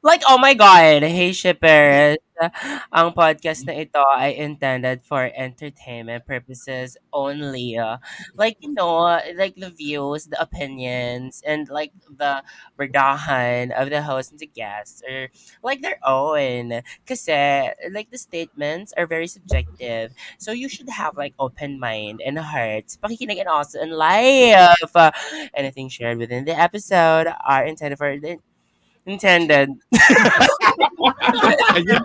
Like, oh my God, hey shippers! Ang podcast na ito ay intended for entertainment purposes only. Like, like the views, the opinions, and like the berdahan of the host and the guests are like their own. Kasi, like the statements are very subjective. So you should have like open mind and heart. Pakikinig and also in life. Anything shared within the episode are intended for the intended Ayun.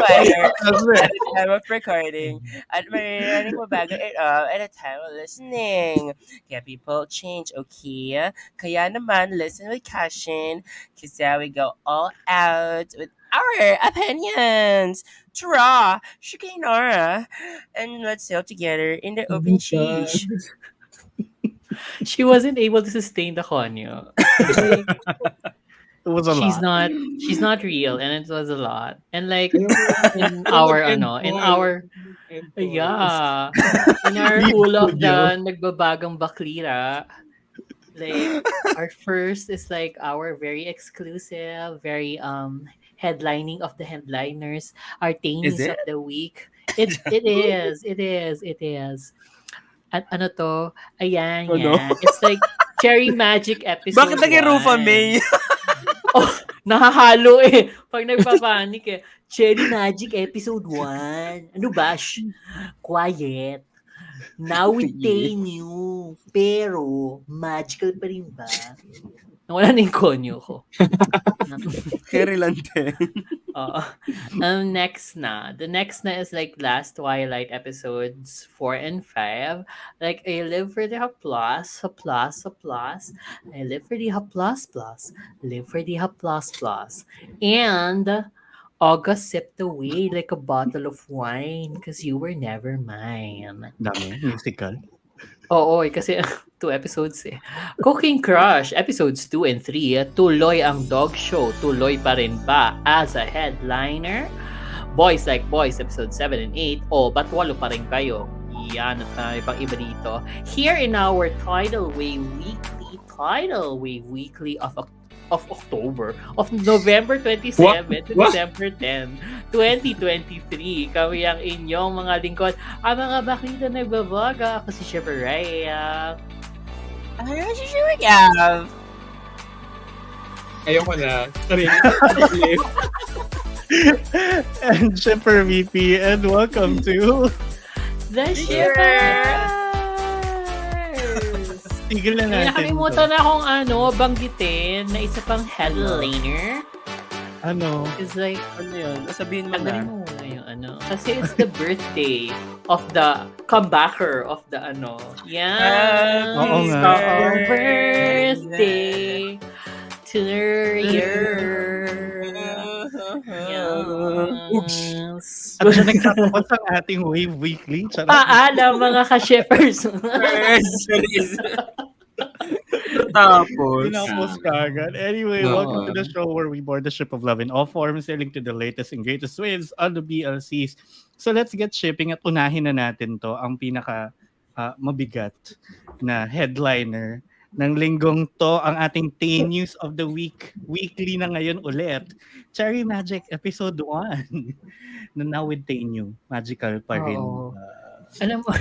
Fire Sabi. at the time of recording at maririnig mo bago it at the time of listening. Kaya people change, okay? Kaya naman, listen with caution kasi we go all out with our opinions. Tara, Shikinara, and let's sail together in the Oh open my God. sheesh. She wasn't able to sustain the konyo. Like, It was a she's lot. not she's not real, and it was a lot. And like Ayoko in ayoko our mag-end in call. our End call. yeah, in our Leave ulo of studio. the nagbabagang baklira, like our first is like our very exclusive, very headlining of the headliners, our Is Tainies it? of the week. It is. At ano to? Ayan, Ano? yan. It's like Cherry Magic Bakit episode naging Rufa 1. May? Oh, nahahalo eh. Pag nagpapanik eh. Cherry Magic episode 1. Ano ba? Shh. Quiet. Now we Yeah. you. Pero, magical pa rin ba? Nawala na yung konyo ko. Carry lang din. Oo. Next na. The next na is like last Twilight episodes 4 and 5. Like, I live for the applause, applause, applause. I live for the applause, plus. Live for the applause, plus. And August sipped away like a bottle of wine because you were never mine. Dami. Musical. Oo, kasi 2 episodes eh. Cooking Crush, episodes 2 and 3, tuloy ang dog show. Tuloy pa rin ba as a headliner? Boys Like Boys, episode 7 and 8. Oh, ba't 8 pa rin kayo? Yan, at may pang iba dito. Here in our Tidal Wave Weekly of October, of November 27 to What? December 10, 2023. Kami ang inyong mga lingkod. Ang mga baklita na nagbabaga. Ako si Shepard Raya. Ano si Shurigam? Ayoko na. Sorry. And Shipper VP, and welcome to... The Shippers! Tigil na May natin. nakalimutan na akong banggitin na isa pang headliner. Ano? It's like, Ano yun? Sabihin mo tanggalin na. mo muna yung Kasi it's the birthday of the comebacker of the Yan. Oo nga. Oo, birthday to your Yes. At siya nagtatapos ang ating Wave Weekly. Charot. Paalam mga ka-shippers. Tapos. Tinapos ka agad. Anyway, Oo. welcome to the show where we board the ship of love in all forms, sailing to the latest and greatest waves on the BLCs. So let's get shipping at unahin na natin to ang pinaka mabigat na headliner ng linggong to, ang ating Teen News of the Week. Weekly na ngayon ulit. Cherry Magic episode 1 na now with Teen New. Magical pa rin. Oo. Alam mo,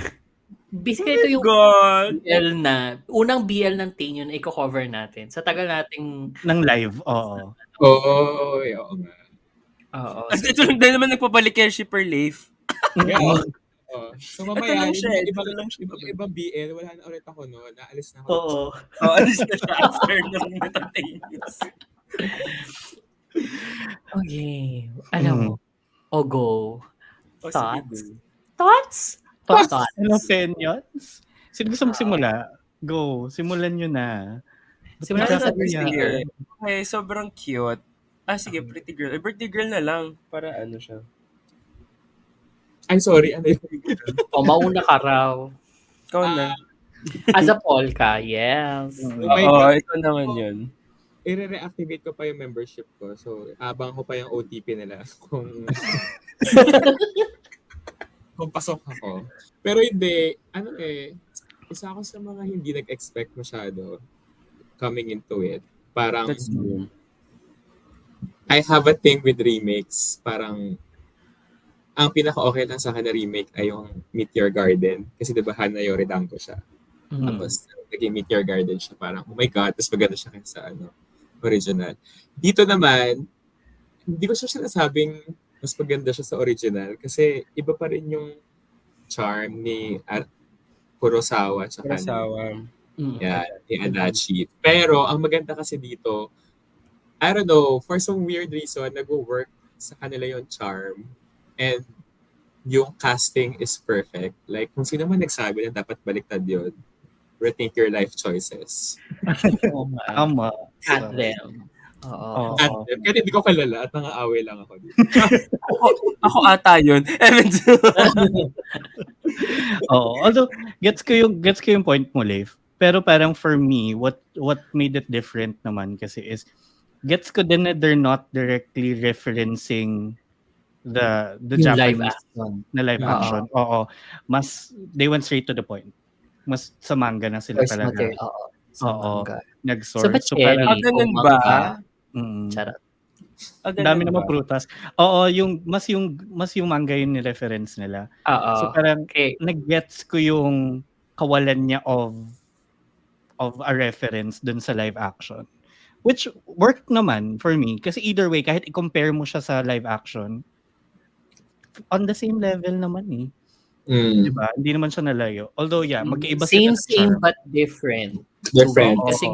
basically ito yung God. unang BL ng Tenyo na i-cover natin. Sa tagal nating Ng live, oo. Oo, oo nga. oo. At ito lang din naman nagpabalik kay Shipper Leif. Yeah. So Ito mamaya, lang siya. yung Ito lang siya. ibang BL, wala na ulit ako noon. Naalis na ako. Oo. Alis na siya after ng Metatenis. Okay. Alam mo, go. O, sige, Thoughts? go. Thoughts? Thoughts? Ano opinions? Sino gusto magsimula? Go. Simulan nyo na. Simulan Ba't na sa nagsasabi first niya? speaker. Okay, sobrang cute. Sige, pretty girl. Birthday girl na lang. Para ano siya. I'm sorry, ano yun? O, mauna ka raw. Ikaw na. As a polka, yes. Oh my Oo, God. ito naman yun. I-reactivate ko pa yung membership ko. So, abang ko pa yung OTP nila kung kung pasok ako. Pero hindi, isa ako sa mga hindi nag-expect masyado coming into it. Parang, That's true. I have a thing with remakes. Parang, ang pinaka-okay lang sa akin na remake ay yung Meteor Garden. Kasi diba Hana Yoridanko siya. Mm. Mm. Tapos, naging Meteor Garden siya. Parang, oh my God, tapos maganda siya kaysa original. Dito naman, hindi ko siya sinasabing mas maganda siya sa original kasi iba pa rin yung charm ni Kurosawa tsaka Kurosawa. yeah, ni Adachi. Pero ang maganda kasi dito, I don't know, for some weird reason, nag-work sa kanila yung charm and yung casting is perfect. Like, kung sino man nagsabi na dapat baliktad yun, rethink your life choices. Oo nga. Tama. At So, them. Oo. Oo. At, kaya hindi ko kalala at nangaaway lang ako dito. Ako ata yun. Oo. Although, gets ko yung point mo, Leif. Pero parang for me, what made it different naman kasi is, gets ko din na they're not directly referencing the Yung live Japanese action. na live Oo. action. Oo. Mas, they went straight to the point. Mas sa manga na sila Source talaga. material. Oo. Sa Oo. manga. Nag-source. Sa So cherry, parang, ganun o ba? mangga. mm, Ah, ang dami ganun naman ba? prutas. Oo, yung manga yung ni-reference nila. Oo. So parang Okay. nag-gets ko yung kawalan niya of a reference dun sa live action. Which worked naman for me kasi either way kahit i-compare mo siya sa live action, on the same level naman eh. 'Di Mm. ba? Hindi naman siya nalayo. Although yeah, magkaiba sila Same, sa same, charm. but different. Different. Oo. Kasi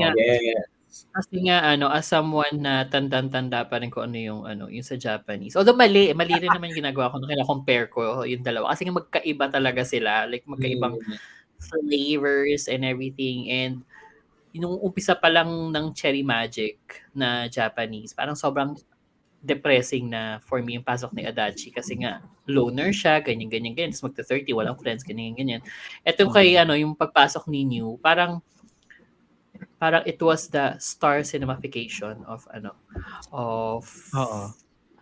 nga as someone na tandang-tanda pa rin kung ano yung sa Japanese. Although mali rin naman yung ginagawa ko nung kina-compare ko yung dalawa kasi nga magkaiba talaga sila, like magkaibang Mm. flavors and everything. And yung umpisa pa lang ng Cherry Magic na Japanese, parang sobrang depressing na for me yung pasok ni Adachi kasi nga loner siya, ganyan. Tapos magta-30, walang friends, ganyan. Ito kay yung pagpasok ni New, parang it was the star cinematification of Oo.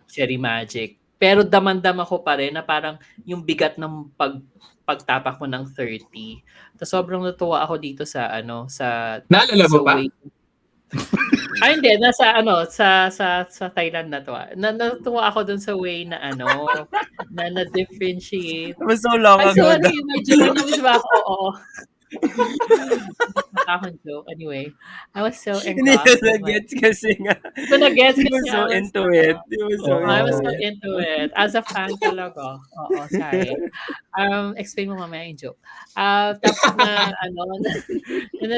Cherry Magic. Pero damang-dama ko pa rin na parang yung bigat ng pagtapak mo ng 30. Tapos sobrang natuwa ako dito sa Naalala mo sa pa? way. Ay hindi, nasa sa Thailand na to. Natuwa ako dun sa way na na differentiate. It was so long Ay, ago. sorry, medyo ba ako? Oo. Akong joke. Anyway, I was so Hindi ko engrossed with my... na-gets kasi nga. Hindi ko na-gets He kasi was so into it. He was so Oo. I was into so it. into it. As a fan talaga. Oo, sorry. Explain mo mamaya yung joke. Tapos na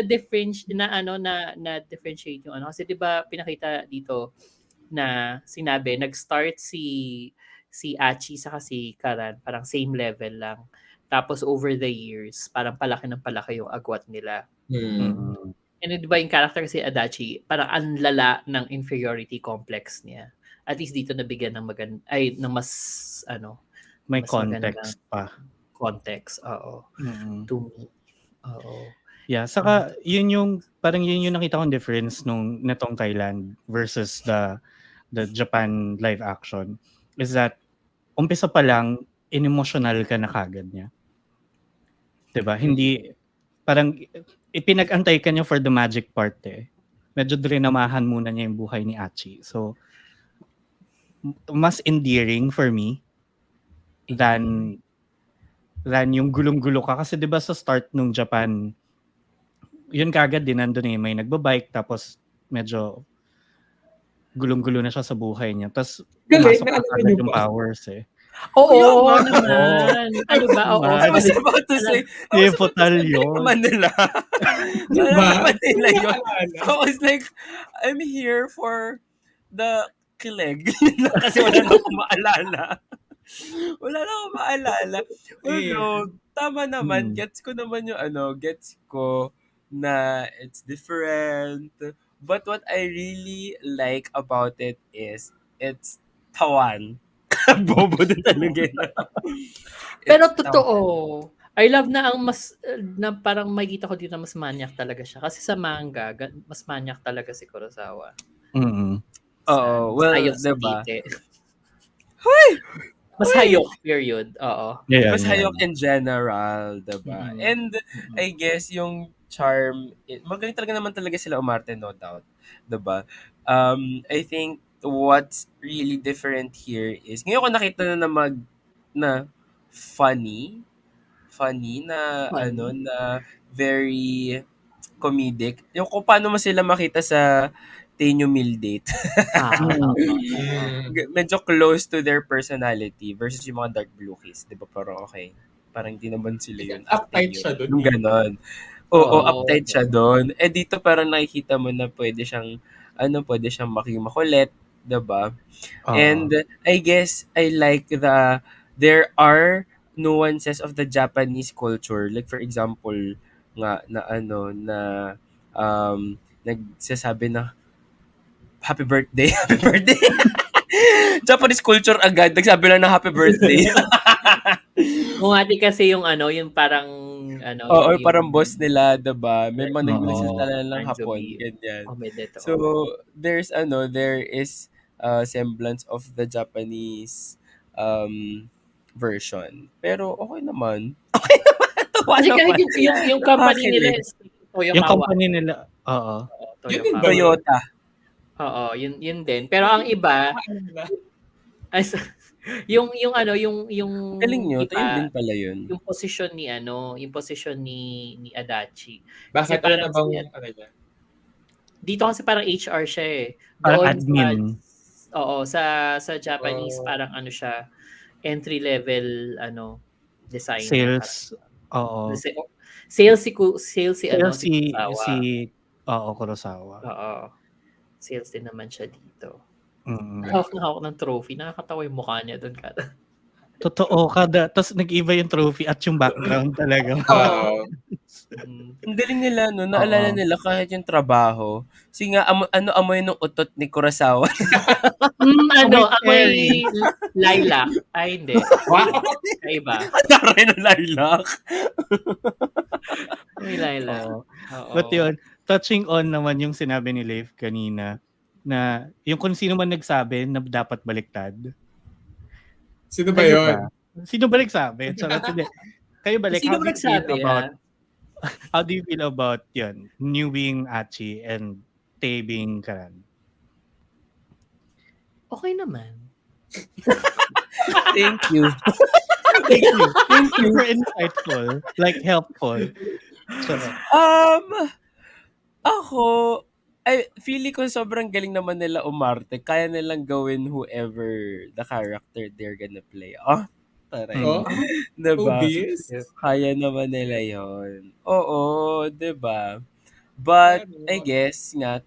differentiate yung kasi 'di ba pinakita dito na sinabi nag-start si Achi saka si Karan parang same level lang. Tapos over the years, parang palaki ng palaki yung agwat nila. Mm. Mm. And 'di ba yung character si Adachi, parang ang lala ng inferiority complex niya. At least dito nabigyan ng ng mas May mas magandang context pa. context. Oo. Mm. To me. Oo. Yeah, saka yun yung nakita kong difference nung netong Thailand versus the Japan live action is that umpisa pa lang in-emotional ka na kagad niya. 'Di ba? Hindi parang ipinag-antay ka niya for the magic part eh. Medyo drinamahan muna niya yung buhay ni Achi. So mas endearing for me than yung gulong-gulo ka kasi 'di ba sa start nung Japan yun kagad din nandun eh may nagba-bike tapos medyo gulong-gulo na siya sa buhay niya. Tapos Galing, pumasok na naalala kagad niyo yung pa. powers eh. Oo, Oo naman. Ano ba? Oo. naman. I was about to say, Yun. naman nila. Diba? Naman nila Hindi ko yun. naalala. I was like, I'm here for the kilig. Kasi wala na akong maalala. Wala na akong maalala. Although, tama naman. Gets ko naman yung gets ko na it's different. But what I really like about it is, it's tawan. Bobo din talaga yun. Pero It's totoo. tawan. I love na ang mas na parang makikita ko dito na mas maniac talaga siya. Kasi sa manga, mas maniac talaga si Kurosawa. Mm. Oo, Mas well, hayok sa diba? tite. Hoy! Mas hayok, period. Oo. Yeah, Mas hayok in general, diba? Mm. And I guess yung charm, magaling talaga naman talaga sila umarte, no doubt. Diba? I think what's really different here is, ngayon ko nakita na funny na ano, Funny. na very comedic. Yung kung paano mo sila makita sa Tenyo Meal Date. Mm. Oo. Medyo close to their personality versus yung mga Dark Blue Kiss, 'di ba? Parang okay. Parang hindi naman sila Kasi yun acting uptight yun. siya doon Yung dito. ganon. Oo, Oo. uptight siya doon. Eh dito parang nakikita mo na pwede siyang pwede siyang maging makulit, 'di ba? Oo. And I guess I like there are nuances of the Japanese culture. Like for example, nga na nagsasabi na happy birthday, happy birthday. Japanese culture agad, nagsabi lang na happy birthday. Bumati kasi yung ano, yung parang ano, Oo, yung parang boss nila, 'di ba? May mga Oo. nagsasalita ng Born to Hapon, be ganyan. omelette, So, oo. there is semblance of the Japanese version. Pero okay naman. Tuwa Kasi kahit naman. yung company nila Nakakilig. is Yung Toyokawa. company nila, oo. Oo, Yun din ba Toyokawa. yun? Toyota. Oo, yun din. Pero ang iba, Ano nila? as, yung ano, yung Galing nyo, to yun iba, din pala yun. yung posisyon ni ano, yung posisyon ni Adachi. Kasi Bakit parang na bang ano niya? dito kasi parang HR siya eh. Parang Doon sa admin. sa Japanese Oh. parang ano siya, entry level ano, designer parang. Sales. Oo. Sales si ano, Sales si Kurosawa. oo, Kurosawa. Oo. Sales din naman siya dito. Mm. Hawak na hawak ng trophy. Nakakatawa yung mukha niya doon kada. Totoo, tas nag-iba yung trophy at yung background talaga. Oo. Ang galing nila, no? Oo. Naalala nila kahit yung trabaho. Kasi nga, amoy ng utot ni Kurosawa. Ano, cherry. amoy lilac. Ay, hindi. Wow! Kaiba. Taray ng lilac. Amoy lilac. Oo. Oo. But yun, touching on naman yung sinabi ni Leif kanina, na yung kung sino man nagsabi na dapat baliktad. Sino ba Kayo yun? ba? Sino ba nagsabi? Charot, hindi. Kayo ba, like, Sino ba nagsabi, how do you feel about yun? New being Achi and Tay being Karan? Okay naman. Thank you. Thank you. Thank you for insightful. Like, helpful. Charot. Ako, feeling ko sobrang galing naman nila umarte. Kaya nilang gawin whoever the character they're gonna play. Oh, taray. Oh? Diba? Obvious? Kaya naman nila yon. Oo, diba? But, Pero, I guess nga,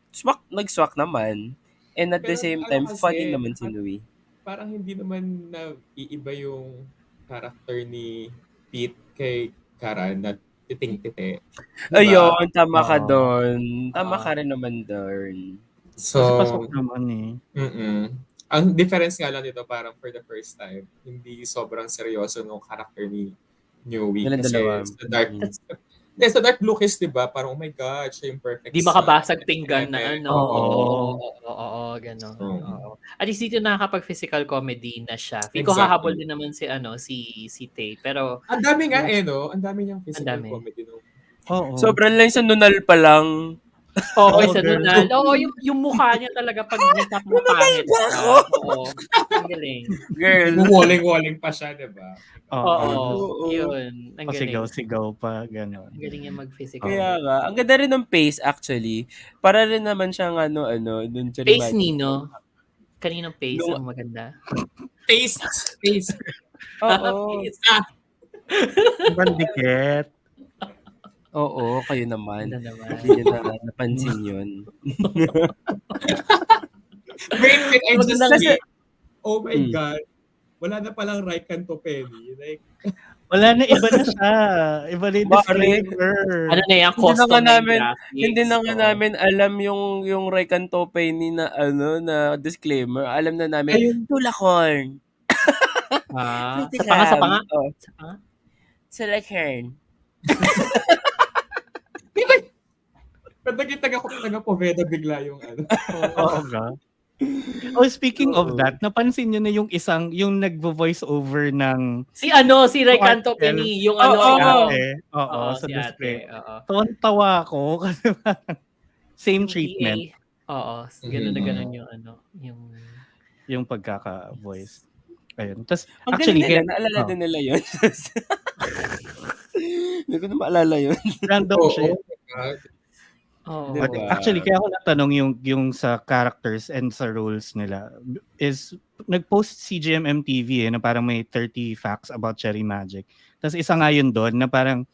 nag-swak naman. And at the same ano time, funny kasi, naman si Nui. parang hindi naman na iiba yung character ni Pete kay Kara na titing-tite. Diba? Ayun, tama ka Oo. doon. Tama Oo. ka rin naman doon. So, Kasi pasok naman eh. Ang difference nga lang dito parang for the first time, hindi sobrang seryoso nung character ni Newey. Nilang Kasi dalawa. sa Dark Blue Kiss, diba? Parang, oh my God, siya yung perfect Di son. makabasag pinggan na Eme. ano. Oo. Oo, gano'n. So, Oo. At least dito nakakapag-physical comedy na siya. Feel ko Exactly. hahabol din naman si Tay. Pero, ang dami nga no? Ang dami niyang physical Ang dami. comedy no? Oo. Sobrang lang sa nunal pa lang. oo, Oo, isa girl. nunal. Oo, yung mukha niya talaga pag nagpapangit ba siya. ako? Oo. Ang galing. Girl. Bumoling-woling pa siya, diba? Oo. Oo. Yun. Ang galing. Pasigaw-sigaw pa, gano'n. Ang galing niya mag-physical. Kaya nga, ang ganda rin ng pace actually. Para rin naman siyang dun sa Pace Rimadi. Nino. Kaninong pace Nung- ang maganda? Taste! Oo. Pace. Bandikit. Oo, kayo naman. Ano naman. Hindi nyo na napansin yun. Wait, I just Kasi- see, oh my Mm. God, wala na palang right canto penny. Like, Wala na, iba na siya. Iba na yung disclaimer. Ano na yan? Hindi na Custom nga na namin, yung graphics. hindi na nga Oo. namin alam yung Ray Cantopay ni na disclaimer. Alam na namin, ayun, Tulacorn. Sa panga. Oh, Sa panga? Tulacorn. ba't naging taga-Poveda bigla yung ano? Oo nga. Oh, speaking of that, napansin nyo na yung nagvo-voice over ng Si Ray Yung Canto article. Penny. Yung Oo, si ano. ate. Oo, sa si display. ate. Oo. Tawa ko kasi parang same treatment. Hindi Oo, gano'n na Mhm. gano'n yung ano, yung yung pagkaka-voice. Ayun. Tas Ang galing actually nila, kaya naalala oh, din nila yun. Hindi ko na maalala yun. random Oo, shit. diba? Di But oo. ba? actually kaya ako natanong yung sa characters and sa roles nila is nag-post si GMM TV na parang may 30 facts about Cherry Magic. Tas isa nga yun doon na parang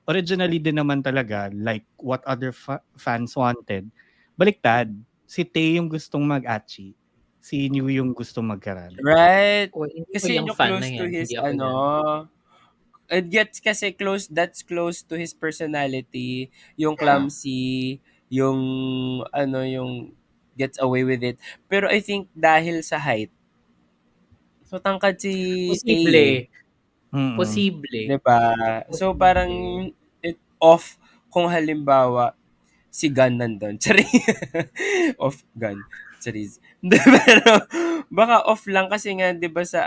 originally din naman talaga like what other fans wanted. Baliktad, si Tae yung gustong mag-achi, si New yung gustong mag-karan. Right? Uy, hindi ko Kasi yung yun yung fan na close to yan, his hindi ako diyan. it gets kasi close, that's close to his personality, yung Yeah. clumsy, yung yung gets away with it. Pero I think dahil sa height, so tangkad si Tay eh. Posible, Mm. posible, 'Di ba? So parang posible. it off kung halimbawa si Gun nandun. Tsari. Off Gun. Charis. Hindi, pero baka off lang kasi nga 'di ba sa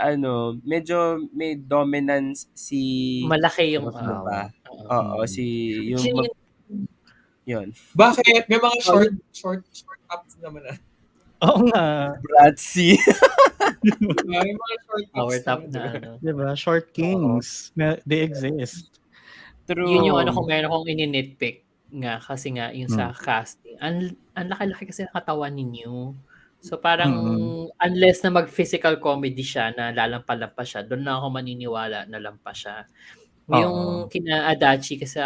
medyo may dominance si Malaki yung ano Kurosawa. ba? oo. Oo, Mm. si yung Actually, yun. Bakit? May mga oh, short ups naman na. Oo nga. Bratzy. Diba? May mga short ups our top naman, na diba? ano. 'Di ba? Short Oo. kings. They exist. Yun yung ano True. kung meron akong ini-nitpick nga kasi nga yung Mm. sa casting. Ang laki-laki kasi ng katawan ni New. So parang Mm. unless na mag-physical comedy siya na lalampa-lampa siya, doon na ako maniniwala na lampa siya. Oo. Yung kina Adachi kasi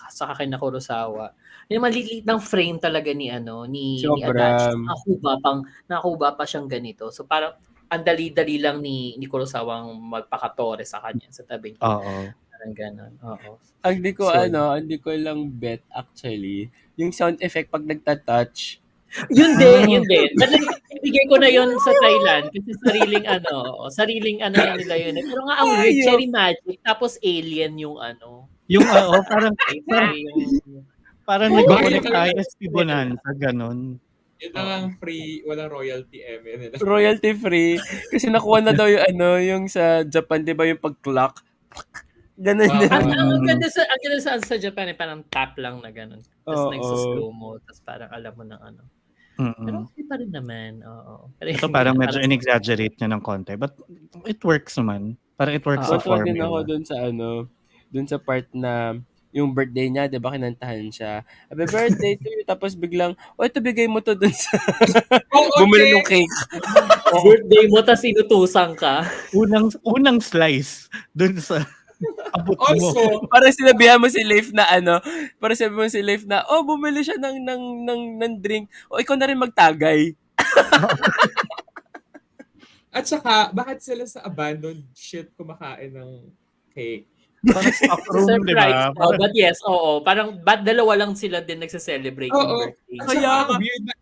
sa kina Kurosawa, yung maliliit ng frame talaga ni ni Adachi. Sobra. Nakakuba pa siyang ganito. So parang ang dali-dali lang ni Kurosawa ang magpakatore sa kanya sa tabi niya. Oo. Parang gano'n, oo. Ang So, di ko lang bet actually, yung sound effect pag nagta-touch. yun din, Hmm. yun din. But like, ibigay ko na yun sa Thailand kasi sariling ano na nila yun. Pero nga ang weird, Hayop. Cherry Magic, tapos alien yung ano, Yung parang parang sci-fi yung parang Oo, Bakit nagko-connect yung tayo talaga sa Bonanza, gano'n. yun lang oo. ang free, walang royalty nila. Royalty free. Kasi nakuha na daw yung yung sa Japan, di ba yung pag-clock? Ganun din. Oo. Mm. Ang ganda sa Japan eh, parang tap lang na gano'n. Tapos Oo. nagsa-slow mo, tapos parang alam mo ng ano. Pero Mm. okay pa rin naman, oo. Pero Ito yung parang ganyan, medyo parang in-exaggerate niya ng konti, but it works naman. Parang it works sa oo. Tuwa din ako formula. dun sa part na yung birthday niya, di ba, kinantahan siya. Happy birthday to you. Tapos biglang, ito bigay mo to dun sa Oo, bumili te! ng cake. Birthday mo tas inutusan ka. Unang slice dun sa abot mo. Also, Parang sinabihan mo si Leif na parang sinabi mo si Leif na, bumili siya ng drink. Ikaw na rin magtagay. at saka, bakit sila sa abandoned shit kumakain ng cake? Parang stock room, di Surprise. ba? Oh, Parang, but yes, oo. Parang dalawa lang sila din nagse-celebrate ng Oo. birthday. At Kaya saka, nga, ang weird na,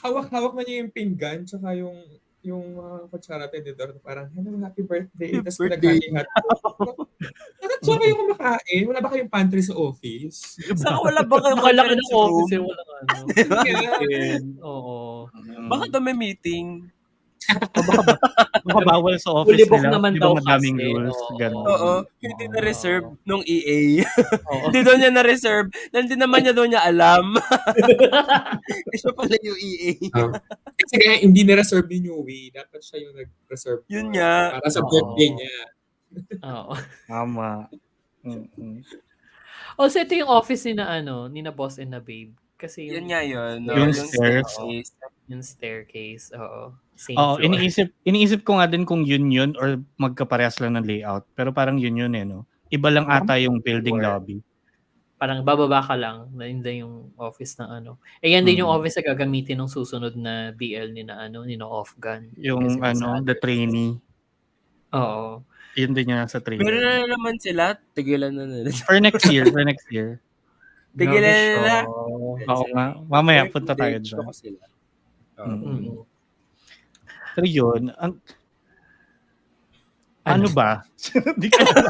hawak-hawak na niya yung pinggan, tsaka yung mga kutsara tinidor, parang, hello, happy birthday. Tapos birthday. pinaghati-hati. Bakit siya kayo kumakain? Wala ba kayong pantry sa office? di ba? Saka wala ba kayong Ang laki conference ng office eh, room? walang ano. Di ba? Yun nga. Din. Oo. Baka Mm. daw may meeting. O baka bawal sa office Fully book nila. naman Di ba daw madaming kasi. rules? Oo, Ganon. hindi Oo. na-reserve Oo. nung EA. Oo. Hindi daw niya na-reserve. Hindi naman niya daw niya alam. Siya pala yung EA. Oh. Kasi kaya hindi na-reserve ni Newey. Dapat siya yung nag-reserve Yun nun. nga. Para sa birthday Oo. niya. Oo. Tama. Mm-mm. Also, ito yung office ni na Boss and na Babe. Kasi Yun yung nga yun, no? Yung stairs, Yung stairs. oo. staircase. Yung staircase, oo. Same Oo, floor. iniisip ko nga din kung yun or magkaparehas lang ng layout. Pero parang yun eh, no? Iba lang Baka ata yung building sure. lobby. Parang bababa ka lang, na hindi yung office ng ano. Eh, yan din yung Mm. office na gagamitin ng susunod na BL ni na Off-Gun. Kasi Yung nasa the other side. trainee. Oo. Yun din yung nasa Pero trailer. na naman sila, tigilan na nila. For next year. Grabe Tigilan na siya. nila. Oo nga. Mamaya punta tayo Gusto dyan. ko sila. Mm. Mm. Pero yun, ano Ano? ba? Di ko alam.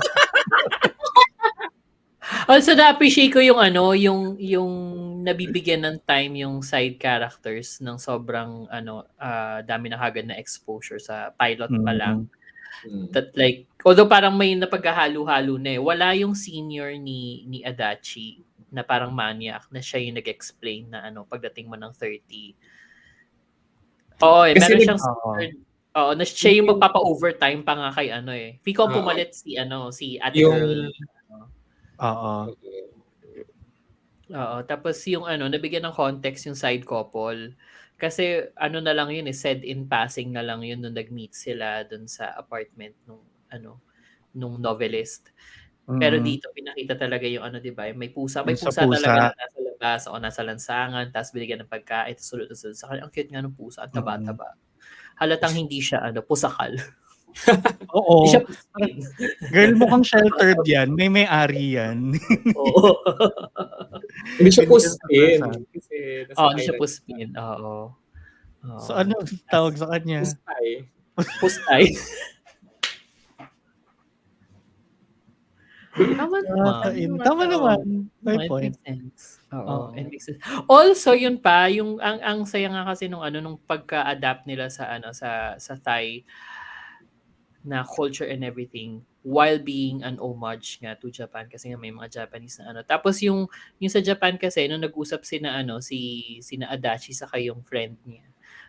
Also, na-appreciate ko yung yung nabibigyan ng time yung side characters ng sobrang dami na kagad na exposure sa pilot pa lang. Mm. That like, although parang may napaghahalo-halo na eh, wala yung senior ni Adachi na parang maniac na siya yung nag-explain na pagdating mo ng 30, Oo, eh, Kasi meron siyang Oo. third oo, na siya yung magpapa-overtime pa nga kay ano, eh. Feel ko ang Oo. pumalit si ano, si ate Yung girl. Oo. Oo, tapos yung ano, nabigyan ng context yung side couple. Kasi ano na lang yun, eh, said in passing na lang yun nung nag-meet sila dun sa apartment nung ano, nung novelist. Pero Mm. dito pinakita talaga yung ano, 'di ba, yung may pusa. May Yung sa pusa talaga pusa. na nasa labas o nasa lansangan tapos binigyan ng pagkain tapos sulod na sulod sa kanya. Ang cute nga ng pusa, ang Mm. taba-taba. Halatang hindi siya ano, pusakal. Hindi Oo. siya Parang, puspin. girl, mukhang sheltered yan. May may-ari yan. Oo. hindi siya Hindi yan sa puspin. pusa. Kasi nasa Oo, hindi siya island siya. puspin. Oo. So, Oo. ano tawag sa kanya? Pustay. Pustay. Tama naman. Tama naman. May No, it point. makes sense. Oo, Oo. it makes sense. Also, yun pa, yung ang saya nga kasi nung ano nung pagka-adapt nila sa ano sa Thai na culture and everything while being an homage nga to Japan kasi nga may mga Japanese na ano. Tapos yung sa Japan kasi nung nag-usap sina ano sina Adachi saka yung friend niya.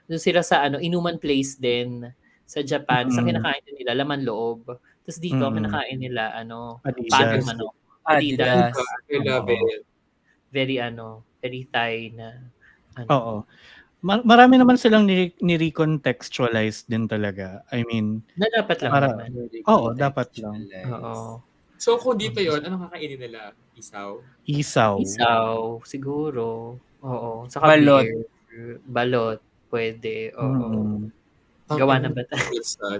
Doon sila sa ano inuman place din sa Japan. Sa Mm. kinakain din nila laman loob. Tapos dito ang Mm. kinakain nila ano Adidas. patong manok. Adidas. Adidas. I love Oo. it. Very ano, very Thai na ano. Oo. Marami naman silang ni-recontextualize din talaga. I mean, Na dapat lang para, naman. oo, dapat lang. Oo. So kung dito yon, anong kakainin nila? Isaw? Isaw. Isaw, siguro. Oo. Saka Balot. beer. Balot. Pwede. Oo. Mm. Gawa na ba tayo? Minsan.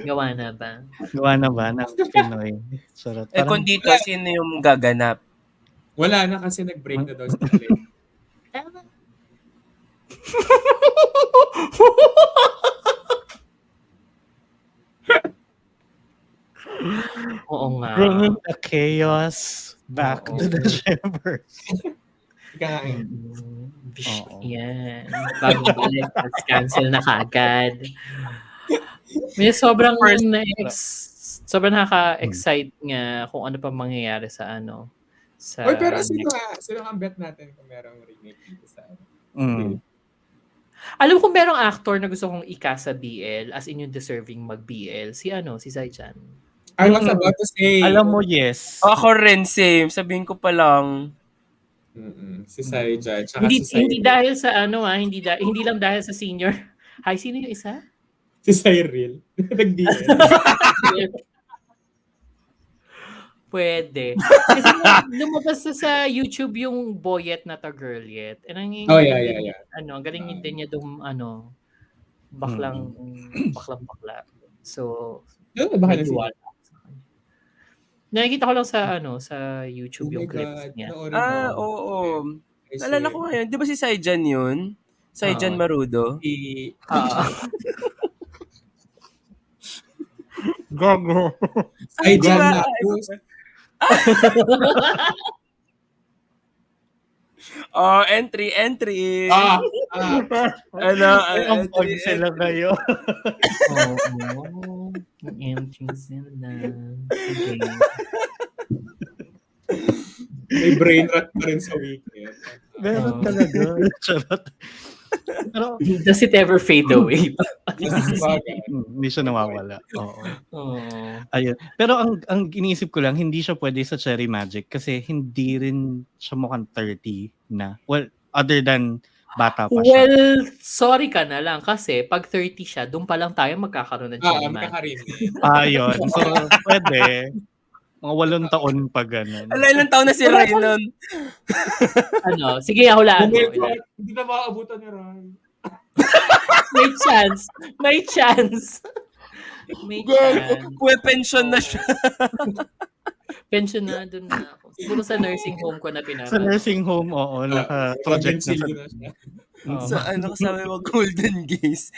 Gawa na ba? Gawa na ba ng Pinoy? Sarap. Eh Parang, kung dito, sino yung gaganap? Wala na kasi nag-break na daw si Alec. Oo nga. bringing the chaos back Oo. to the shepherd. Kain. Oo. Yan. Bagong balik. Tapos cancel na kaagad. May sobrang sobrang nakaka-excite nga kung ano pa mangyayari sa ano. Sa Oy, pero sino ang bet natin kung merong remake dito sa Mm. Alam ko merong actor na gusto kong ika sa BL as in yung deserving mag-BL. Si ano, si Zai-chan. I was about to say. Alam mo, yes. Ako rin, same. Sabihin ko pa lang. Si Sai-chan. Tsaka Hindi si Cyril. hindi dahil sa ano hindi lang dahil sa senior. Hi, sino yung isa? Si Cyril. Nag-DL. Pwede. Kasi lumabas sa YouTube yung Boyet na to Girl Yet. And ang Oh, yeah. Ano, ang galing din niya ano, baklang bakla. So, Baka may na si tiwala ako sa kanya. Nakikita ko lang sa ano, sa YouTube Oh yung my clips God. niya. Oo. Naalala ko ngayon. Di ba si Saijan yun? Saijan Oo. Marudo? Gago. Sai-chan Diba? na. Oh, entry. Ano, Ang pag entry. sila kayo. Oo. Empty sila. Sige. May brain rot pa rin sa weekend. Meron talaga. Charot. Pero, Does it ever fade away? hindi siya nawawala. Oo. Oo. Ayun. Pero ang iniisip ko lang, hindi siya pwede sa Cherry Magic kasi hindi rin siya mukhang 30 na. Well, other than bata pa siya. Well, sorry ka na lang kasi pag 30 siya, doon pa lang tayo magkakaroon ng Cherry Magic. Magkakarinig. Ayun. So, pwede. Mga 8 taon pa ganun. Ala, ilang taon na si Ray nun? Ano? Sige, hulaan mo. Hindi na makaabutan ni Ray. May chance. May chance. Pension na siya. Pensionado na ako. Siguro sa nursing home ko na pinaka. Sa nursing home, oo. Naka-project na siya. Sa ano kasama mo, Golden Gaze.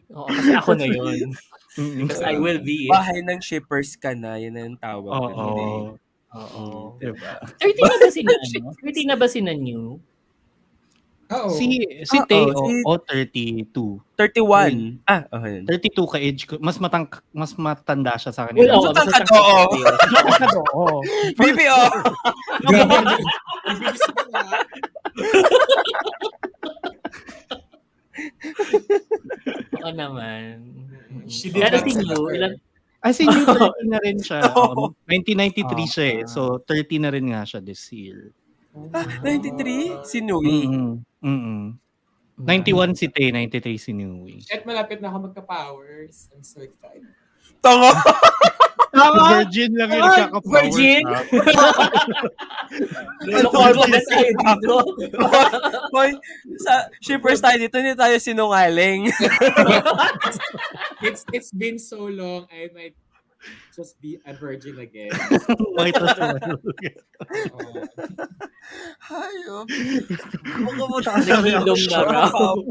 Oo, kasi ako na yun. Because I will be. Bahay ng shippers ka na, yun ang tawag. Oo. Diba? 30 na ba si Nano? 30 na ba si Nanyu? Oo. Si Teo, 32. 31. Okay. 32 ka age ko. Mas matanda siya sa Well, kanila. oo. Mas matangkad, oo. Oo. BBO! Ang bilis ko na. She did Pero not si New, suffer. ilan? As in, new 30 na rin siya. Oo. 1993 siya eh. So, 30 na rin nga siya this year. 93? Si Nui. Mm-mm. 91 si Tay, 93 si Nui. Shit, malapit na ako magka-powers. I'm so excited. Tanga! Virgin lang yung nakaka-powers. Virgin? ha? Lolokohan mo ba tayo dito? Hoy, shippers tayo dito, hindi tayo sinungaling. It's been so long, I might just be a virgin again. Might as well. Oh. Hayop. Baka mo Naghilom na raw. Oh,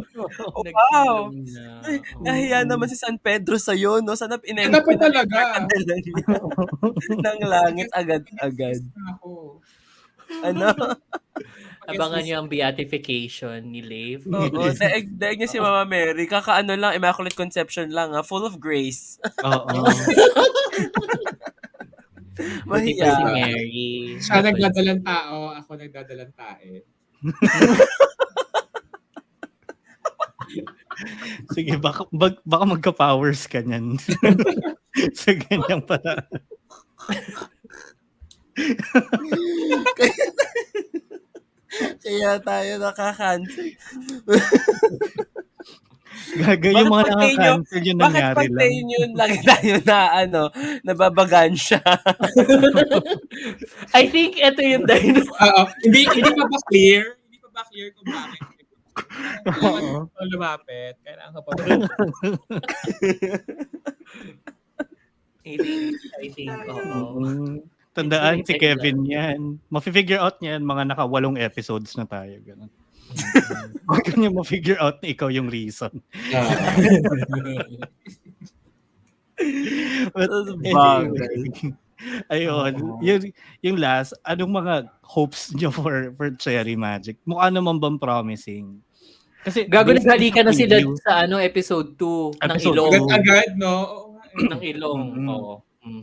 wow. Naghilom na. Ay, nahiya naman si San Pedro sa'yo, no? Sana Ano pa talaga? ng langit agad-agad. Ako. Ano? Abangan niyo ang beatification ni Leif. Oo, daig niya si Mama Mary. Kakaano lang, Immaculate Conception lang, full of grace. Oo. Buti pa si Mahiya. Mary. Siya nagdadalang tao, ako nagdadalang tae. Sige, baka magka-powers ka niyan. Sa ganyang paraan. Kaya tayo nakakancel. Gagawin yung mga nakaka-cancel yung Bakit nangyari pag lang. yun, lagi tayo na, nababagan siya. I think ito yung dino. Hindi pa ba clear? Hindi pa ba clear kung bakit? Oo. Kailangan lumapit. Kailangan ka pa ba? I think, oo. Tandaan It's si really Kevin yan. Mafi-figure out niyan, mga naka-8 episodes na tayo. Ganun. Huwag niya ma-figure out na ikaw yung reason. But anyway, ayun, yung last, anong mga hopes niyo for Cherry Magic? Mukha naman bang promising? Kasi Gago based naghalikan na sa sila preview- sa episode 2 ng Episode Ilong. two. Agad, no? Oo nga eh. Ng Ilong. Mm-mm. Oo.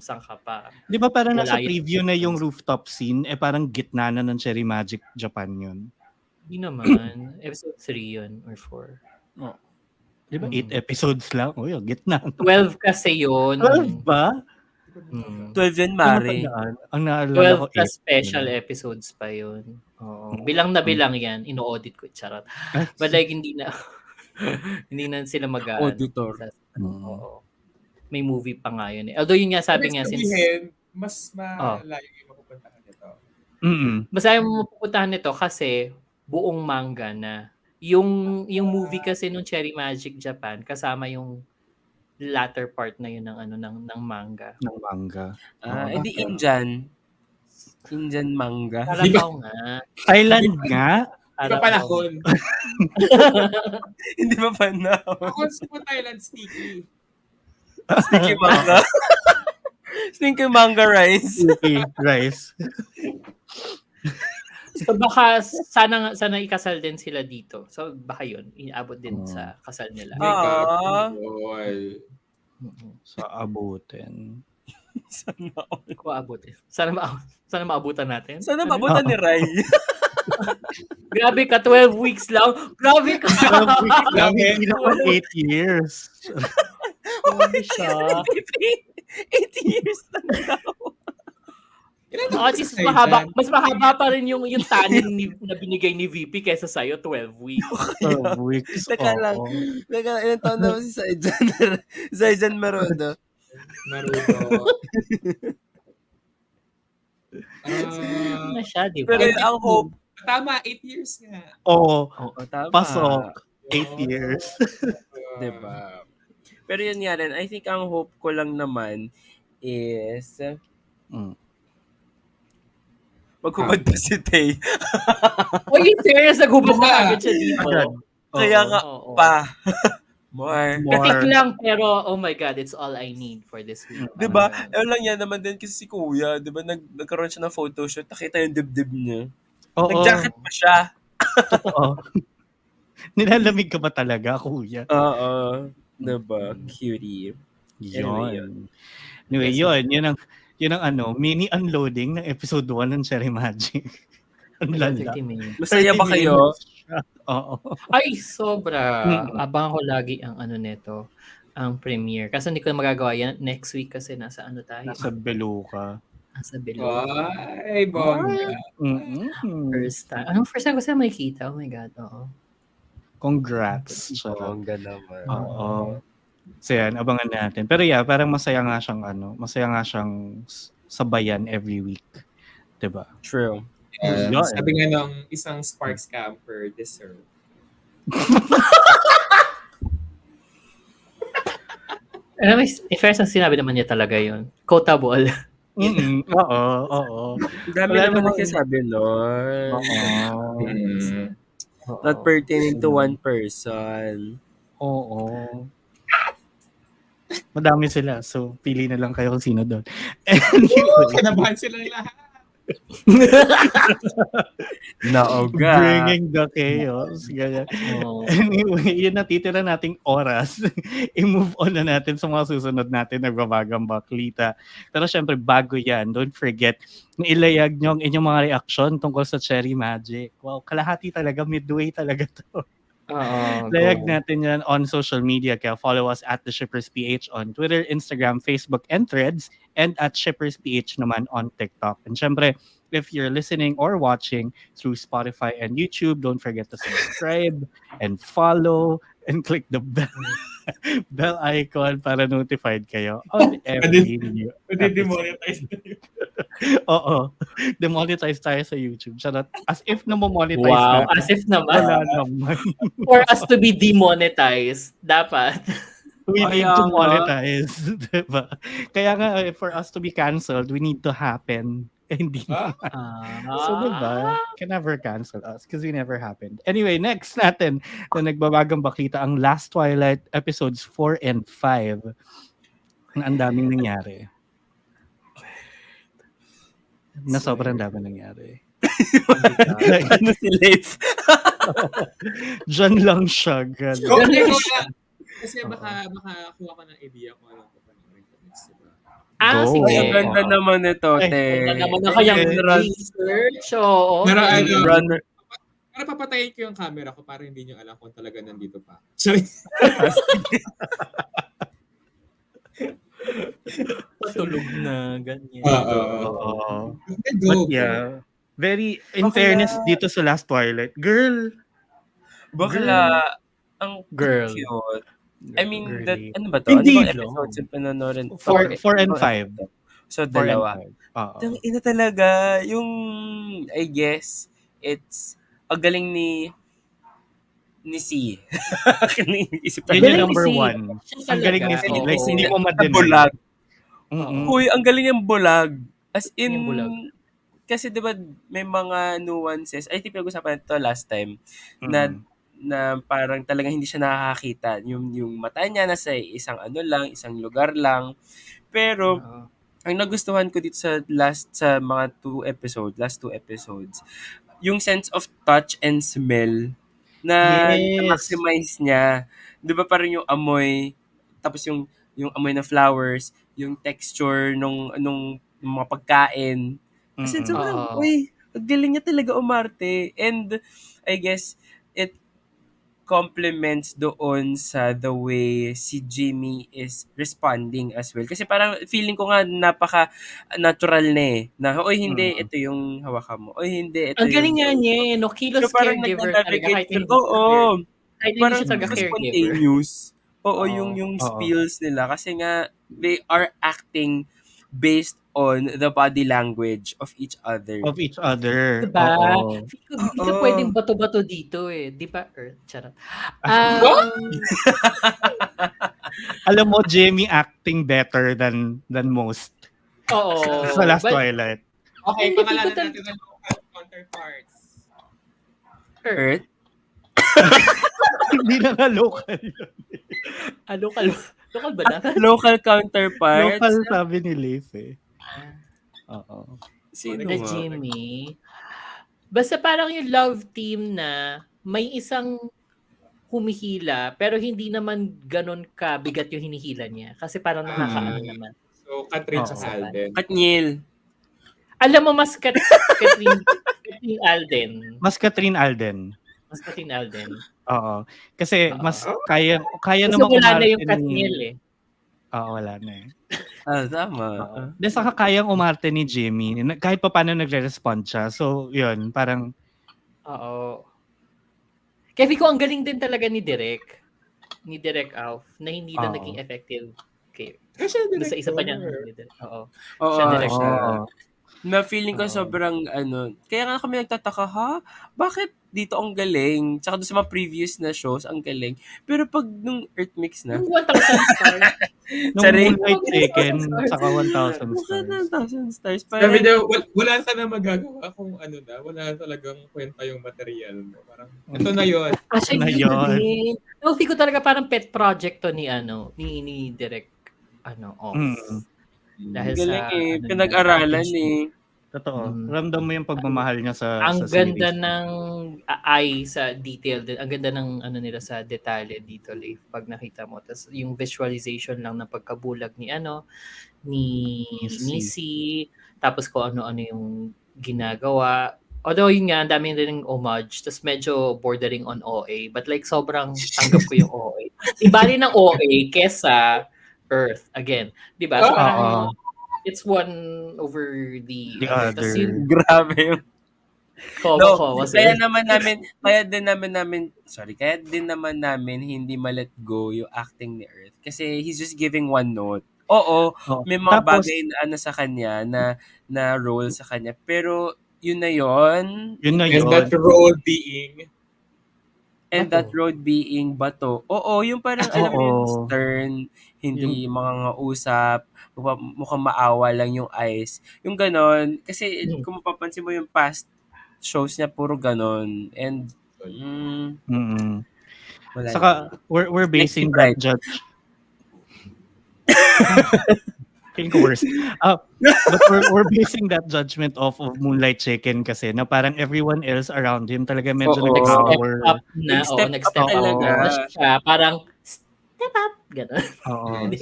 Saan ka pa? Di ba parang nasa Wala yun. preview na yung rooftop scene, parang gitna na ng Cherry Magic Japan yun. Hindi naman. Episode 3 yun or 4. Di ba 8 episodes lang? O yun, gitna. 12 kasi yun. 12 ba? 12 yun, Mari. Ang naalala ko 12 plus 8 special yun. episodes pa yun. Oo. Bilang na bilang yan. Ino-audit ko. Charot. But like, hindi na hindi na sila Auditor. Oo. May movie pa nga yun eh. Although yun nga sabi nga since mas malayo yung mapupuntahan nito. basta yung mapupuntahan nito kasi buong manga na. Yung movie kasi nung Cherry Magic Japan kasama yung latter part na yun ng manga. Ng manga. Hindi Indian manga. Karapaw nga. Thailand nga? Di ba panahon? Hindi ba pa na? Ako sa Thailand, sticky. Sticky manga. Sticky manga rice. Sticky rice. So baka sana ikasal din sila dito. So baka yun, inaabot din sa kasal nila. My God. Ah. Lol. Sa abutin. Ko abutin. Sana maabutan natin. Sana mabutan ni Rai. Grabe ka, 12 weeks lang. Grabe ka. 12 weeks lang, hindi naman 8 years. Grabe siya. 8 years na daw. At least mas mahaba pa rin yung tanin na binigay ni VP kaysa sa'yo, 12 weeks. 12 weeks. Teka lang. Ilan taon naman si Zaijan Marodo? Naruto. Na siya, di ba? Pero ang hope. Tama, 8 years nga. Oo. Tama. Pasok. 8 years. Diba? Pero yun nga rin, I think ang hope ko lang naman is magkubad pa si Tay. Oh, yung serious, naghubad na agad siya dito. Kaya nga Oo. pa. More. Katik lang, pero oh my God, it's all I need for this week. Diba? Ewan lang yan naman din kasi si Kuya. Diba? Nagkaroon siya ng photoshoot. Nakita yung dibdib niya. Oo. Nag-jacket pa siya. Oo. Nilalamig ka ba talaga, kuya? Oo. Diba? Cutie. Yun. Anyway, yun ang mini unloading ng episode 1 ng Cherry Magic. Ang lala. 30 minutes. Masaya ba 30 kayo? minutes siya. Oo. Ay, sobra. Abangan ko lagi ang neto. ang premiere. Kasi hindi ko na magagawa yan next week kasi nasa ano tayo? Nasa Beluca. Nasa Belo. Ay, bongga. First time. Anong first time ko sila makikita? Oh my God, oo. Congrats. Charot. Bongga naman. Oo. So yan, abangan natin. Pero yeah, parang masaya nga siyang sabayan every week. Diba? True. Yun. Sabi nga ng isang Sparks camper, deserve. Alam mo, first ang sinabi naman niya talaga yun. Quotable. Oo. Dami Wala naman namang- nagsasabi nun. Oo. Not pertaining to one person. Oo. Madami sila. So, pili na lang kayo kung sino doon. Anyway, Kinabahan sila lahat. Naoga. bringing the chaos. Ganyan. Oo. Anyway, yun natitira nating oras. I-move on na natin sa mga susunod natin na babagang baklita. Pero syempre, bago yan, don't forget na ilayag nyo ang inyong mga reaksyon tungkol sa Cherry Magic. Wow, kalahati talaga, midway talaga to. Oo. Layag go. natin yan on social media. Kaya follow us at The Shippers PH on Twitter, Instagram, Facebook, and Threads. And at Shippers PH naman on TikTok. And syempre, if you're listening or watching through Spotify and YouTube, don't forget to subscribe and follow and click the bell icon para notified kayo on every new Pwede episode. demonetize na yun. Oo. Demonetize tayo sa YouTube. Charot. As if na-monetize Wow, natin. as if naman. Wala naman. For us to be demonetized, dapat. We need Kaya to nga. monetize. Diba? Kaya nga, for us to be cancelled, we need to happen. Hindi. So, diba? Can never cancel us because we never happened. Anyway, next natin na nagbabagang baklita ang Last Twilight episodes 4 and 5. Ang daming nangyari. Na sobrang daming nangyari. Ano si Leif? Diyan lang siya. Ganun. Okay, ko na. Kasi baka kuha ko ng idea kung ano ko panoorin ko next, diba? Go. Sige. Ay, ang ganda naman ito, Ay, te. Ganda naman na kayang Run- research. Oo. Pero ano, Runner. para papatayin ko yung camera ko para hindi nyo alam kung talaga nandito pa. Sorry. Patulog na, ganyan. Oo. Go. But yeah, very, in Bakla. fairness dito sa Last Twilight, girl, Bakla. Ang Girl. cute. I mean, Girly. ano ba to? Hindi Ano ba lang. episodes yung panonorin? 4 and 5. So, 4 and dalawa. 5. Oo. Ang ina talaga, yung, I guess, it's, ang galing ni C. Isip Yun Galing yung number ni C. 1. Siya Ang galing ni talaga. C. Oo. Like, hindi mo Sa ma-deny. bulag. Mm-mm. Uy, ang galing yung bulag. As in, Yung bulag. kasi diba may mga nuances, I think pinag-usapan ito last time, na Mm-mm. na parang talagang hindi siya nakakakita. Yung mata niya nasa isang ano lang, isang lugar lang. Pero, Oo. ang nagustuhan ko dito sa mga last two episodes, yung sense of touch and smell na Yes. na-maximize niya. 'Di ba parang yung amoy, tapos yung amoy ng flowers, yung texture nung mga pagkain. Kasi Mm-mm. sobrang, Oo. ang galing niya talaga umarte. And I guess it complements doon sa the way si Jimmy is responding as well. Kasi parang feeling ko nga napaka-natural na eh. Na, oy hindi, Mm. ito yung hawakan mo. Oy hindi, ito Ang galing yung... nga niya eh, no? Kilos So parang caregiver talaga nagna-navigate kahit siya. hindi siya kahit hindi Parang siya talaga mas caregiver. spontaneous. Oo, Oo. yung Oo. spills nila. Kasi nga, they are acting based on the body language of each other. Of each other. Diba? Oo. Hindi ka Oo. pwedeng bato-bato dito eh. Di ba, Earth? Charot. Alam mo, Jamie acting better than most Oo. sa Last But, Twilight. Okay, Hindi pangalanan ko natin ng local counterparts. Earth? Hindi na nga local yun. Local ba dapat? Local counterparts? Local sabi ni Leif eh. Oo. Sino Na nga? Jimmy. Basta parang yung love team na may isang humihila pero hindi naman ganun kabigat yung hinihila niya. Kasi parang nakakaano naman. So, Katrin Oo. sa Alden. Katniel. Alam mo, mas Catherine Alden. Mas Catherine Alden. Mas matinal din. Oo. Kasi mas Oo. kaya Kasi namang wala na umarte yung Katniel ni eh. wala na, eh. Tama. Oo. 'Di saka kayang umarte ni Jimmy na kahit papaano nagre-respond siya. So, 'yun parang Oo. Kaya feeling ko ang galing din talaga ni Direk Alf na hindi lang naging oo. effective kay Siya doon sa isa pa niyang director. ni Direk. Oo. Oo, Siya director. siya. Oo. Na feeling ko Oo. sobrang kaya nga kami nagtataka, ha? Bakit dito ang galing? Tsaka doon sa mga previous na shows, ang galing. Pero pag nung Earth Mix na, Yung 1,000 stars. Nung sorry, Moonlight Bakit 1,000 Chicken stars? saka 1,000 bakit Stars. 1,000 stars? Sabi Parang, niya, wala ka na magagawa kung ano na, wala talagang kwenta yung material mo. Parang, ito na yon. Ito na Actually, yun 'yun. din. No, feel ko talaga parang pet project to ni Direk off. Mm. ang Dahil galing sa eh. niya, Pinag-aralan strategy. eh. Totoo. Mm. Ramdam mo yung pagmamahal niya sa Ang ganda series. ng eye sa detail din. Ang ganda ng nila sa detalye dito, Leif, pag nakita mo. Tas yung visualization lang ng pagkabulag ni Easy. Missy, tapos kung ano-ano yung ginagawa. Although yun nga, ang dami rin homage, tas medyo bordering on OA, but like sobrang tanggap ko yung OA. Ibali ng OA kesa Earth, again. Di ba? So parang Oo. it's one over the The other. Tas yun, other. Grabe yung No, kowa-kowa kaya sir. naman namin, kaya din naman namin hindi ma-let go yung acting ni Earth. Kasi he's just giving one note. Oo, Oo. may mga Tapos bagay na sa kanya na role sa kanya. Pero yun na yun, yun na And hindi, that yun. role being, and that Bato. road being bato. Oo, yung parang alam mo yung Oo. stern, Yung hindi usap, mukhang maawa lang yung eyes. Yung ganon. Kasi Hmm. kung mapapansin mo yung past shows niya, puro ganon. And, mm. wala lang. Saka we're Like si basing that Bright. judge. Feeling ko worse. But we're basing that judgment off of Moonlight Chicken kasi na parang everyone else around him talaga medyo Oo. Nag-step nag-power. up na, oo, Nag-step up nag-step up talaga. Oo. na. Tas siya parang, step up, gano'n. Oo. Hindi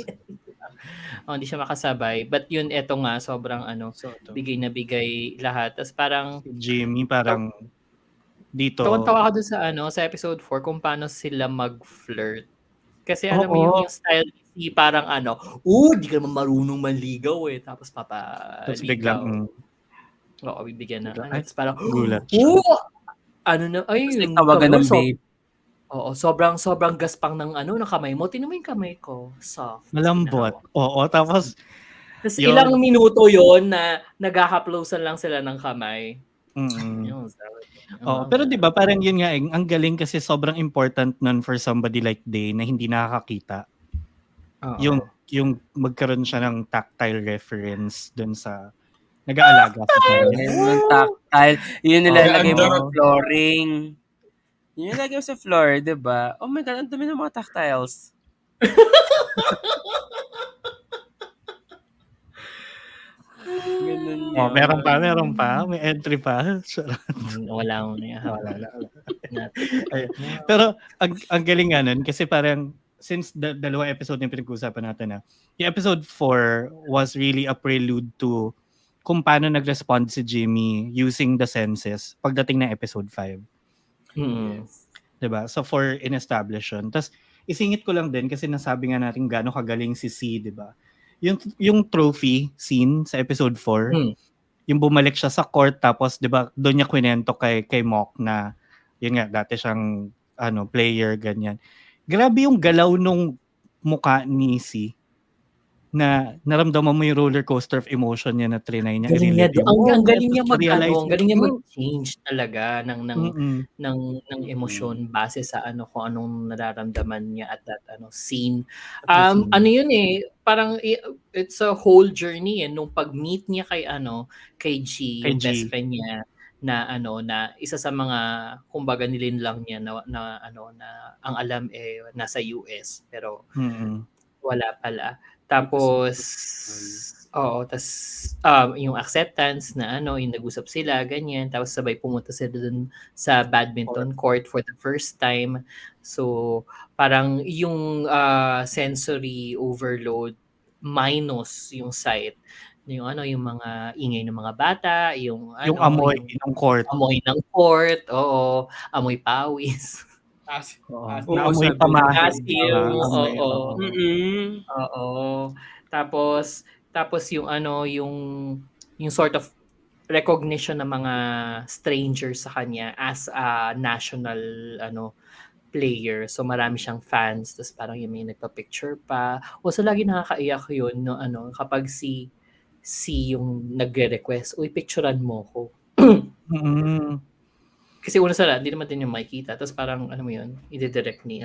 hindi siya makasabay. But yun, eto nga, sobrang So ito, bigay na bigay lahat. Tas parang, si Jimmy parang dito. tawan-tawa ka dun sa episode 4 kung paano sila mag-flirt. Kasi alam mo Oo. yung style ni parang di ka naman marunong manligaw eh. Tapos Tapos biglang papaligaw. Oo, bibigyan ng ay, Tapos parang, gulat siya. Tapos yung nagtawagan kamay mo, ng babe. oo, sobrang gaspang ng kamay mo. Tingnan mo yung kamay ko, soft. Tapos Malambot. pinahawak. Oo, tapos Tapos ilang yun. minuto yon na nagkaka-closean lang sila ng kamay. Mm. Yung sabi, Oo, pero 'di ba parang yun nga ang galing kasi sobrang important nun for somebody like Day na hindi nakakakita. Yung Oo. yung magkaroon siya ng tactile reference dun sa nag-aalaga sa kanya. Yung tactile. Yun nilalagay mo sa Oo. flooring. Yun nilalagay mo sa floor, di ba? Oh my God, ang dami ng mga tactiles. Ganun Oh, meron yun. pa, may entry pa. Charot. Wala akong Wala. natin. Ayun. Pero ang galing nga nun kasi parang since dalawa episode yung pinag-uusapan natin yung episode 4 was really a prelude to kung paano nag-respond si Jimmy using the senses pagdating ng episode 5. Mm. yes. 'Di ba? So for in-establish yun. Tapos isingit ko lang din kasi nasabi nga natin gaano kagaling si C, 'di ba? Yung trophy scene sa episode 4, Mm. yung bumalik siya sa court tapos 'di ba doon niya kwento kay Mock na yun nga dati siyang player ganyan. Grabe yung galaw nung muka ni C na naramdaman mo yung roller coaster of emotion niya na trinay niya Galing niya i-relive yung ang galing moments, niya realize ang niya. galing niya mag-change talaga Mm. ng emosyon base sa kung anong nararamdaman niya at that scene. Scene. Yun parang it's a whole journey nung pag-meet niya kay G, Kay yung G. best friend niya na isa sa mga kumbaga nilinlang niya na ang alam nasa US pero Mm. wala pala. Tapos, tas yung acceptance na yung nag-usap sila, ganyan. Tapos sabay pumunta sila dun sa badminton court for the first time. So, parang yung sensory overload minus yung sight yung ano, yung mga ingay ng mga bata, yung Yung ano, amoy yung ng court. amoy ng court, oo, amoy pawis. Oo. Oo, Naamoy sabi nila. pamahe, di Asim, ba? Amoy, oo. oo. Oo. Tapos yung ano, yung sort of recognition ng mga strangers sa kanya as a national ano player. So marami siyang fans. Tapos parang yung may nagpa-picture pa. O so lagi nakakaiyak yun no ano kapag si yung nagre-request, uy, picturean mo ko. Mm. Kasi una sa lahat, hindi naman din yung makikita. Tapos parang, ano mo yun, i-direct ni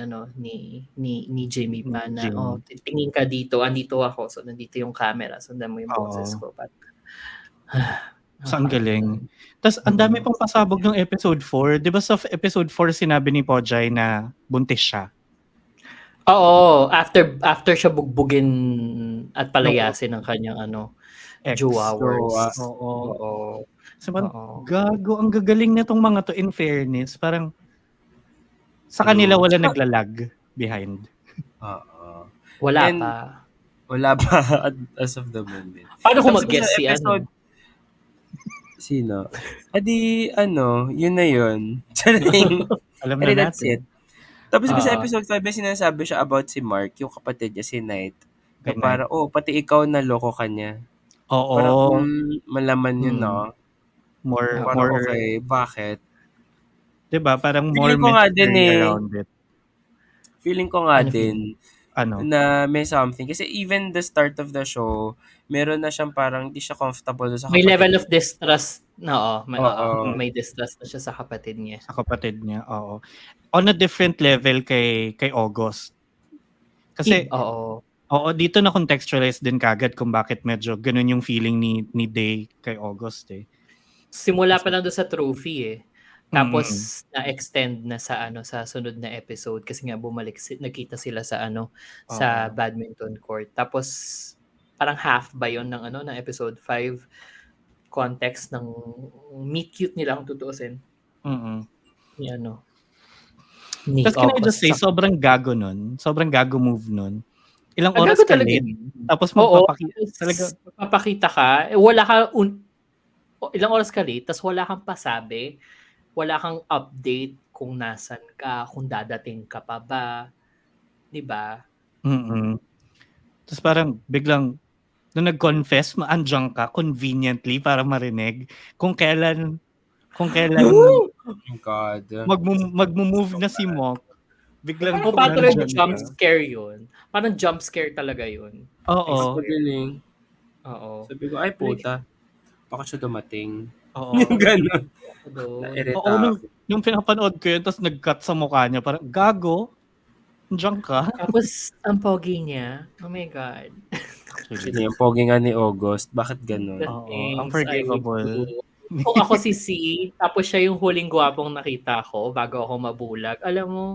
Jimmy pa na, Jimmy. tingin ka dito, andito ako. So, nandito yung camera. Sundan mo yung boses Oo. ko. Parang, So, ang galing. Tapos, ang dami Mm. pang pasabog ng episode 4. Di ba sa episode 4, sinabi ni Pojay na buntis siya? Oo, after siya bugbugin at Nung palayasin ng kanyang ex. Jowawers. Oo. Oo. So, parang, Oo. gago, ang gagaling na tong mga to in fairness. Parang, sa kanila wala naglalag behind. Oo. Wala And pa. wala pa as of the moment. Paano kung Tapos mag-guess sa si episode, ano? sino? Adi, yun na yun. Charing. Alam na Adi, that's natin. it. Tapos sa Oo. episode 5, may sinasabi siya about si Mark, yung kapatid niya, si Knight. Na Good night. parang, pati ikaw naloko ka niya. Oo. Parang, malaman yun, no? More, Parang, more, okay, bakit? diba? Parang more Feeling ko nga din mystery eh. around it. Feeling ko nga Ano din Ano? na may something. Kasi even the start of the show, meron na siyang parang hindi siya comfortable doon sa May kapatid level niya. of distrust. Oo, Oo. may distrust na siya sa kapatid niya. Sa kapatid niya, oo. On a different level kay August. Kasi, Oo. oo, dito na contextualize din kagad kung bakit medyo ganun yung feeling ni Day kay August eh. Simula pa lang doon sa trophy eh. Tapos Mm-mm. na-extend na sa sunod na episode kasi nga nagkita sila sa sa Oo. badminton court. Tapos parang half ba 'yon ng episode 5 context ng meet cute nila kung tutuusin. Mm-mm. Ni ni Tapos can I just August. say, sobrang gago nun. Sobrang gago move nun. Ilang Gago oras ka talaga late, yun. tapos Oo, talaga, magpapakita ka, wala ka ilang oras ka late, tapos wala kang pasabi, wala kang update kung nasan ka, kung dadating ka pa ba, 'di ba? Tapos parang biglang, nung nag-confess, andiyan ka conveniently para marinig kung kailan Oh my God. magmo-move na si Monk, biglang O parang nandyan jump ka. scare 'yun. Parang jump scare talaga 'yun. I Oo. swear. Magaling. Oo. Sabi ko, ay puta. Baka siya dumating. Oo. Yung gano'n. Ako doon. Oo, Nairita ako. nung pinapanood ko yun, tapos nag-cut sa mukha niya, parang, gago, andiyan ka. Tapos ang pogi niya. Oh my God. Actually, yung pogi nga ni August. Bakit gano'n? Oo, Things I would unforgivable. do. Kung ako si C, tapos siya yung huling gwapong nakita ko bago ako mabulag. Alam mo,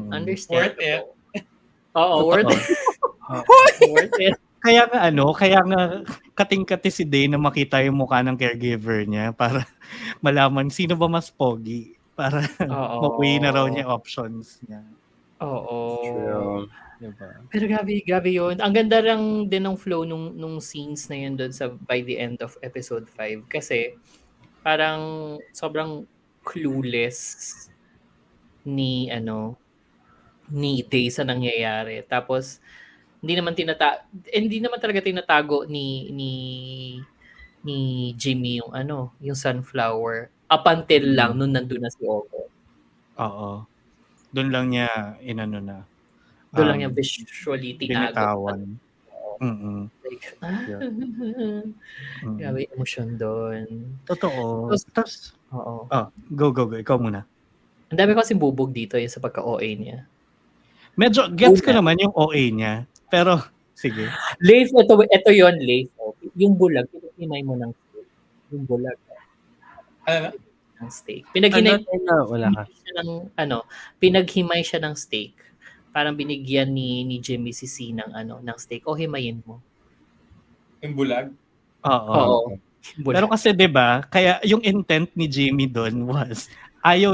understandable. Oo, worth Totoo. it. Worth it. Kaya nga kating-kati si Day na makita yung mukha ng caregiver niya para malaman sino ba mas pogi para Oo. mauwi na raw niya options niya. Oo. True. Diba? Pero grabe yun. Ang ganda lang din ng flow nung scenes na yun doon by the end of episode 5 kasi parang sobrang clueless ni Day sa nangyayari. Tapos hindi naman talaga tinatago ni Jimmy yung sunflower up until lang nung nandun na si Oko. Oo. Doon lang niya na. Doon lang niya visually tinago. Binitawan. Like, Yeah. grabe yung emosyon doon. Totoo. Tapos, Oo. go. Ikaw muna. Ang dami kasi bubog dito yung sa pagka-OA niya. Medyo, gets ko naman yung OA niya. Pero, sige. Leif, ito yon Leif. Yung bulag, pinaghimay mo ng steak. Yung bulag. Ng steak. Wala ka. Pinaghimay siya ng steak. Parang binigyan ni Jimmy si C ng steak. O himayin mo. Yung bulag? Oo. Pero kasi 'di ba, kaya yung intent ni Jimmy doon was ayaw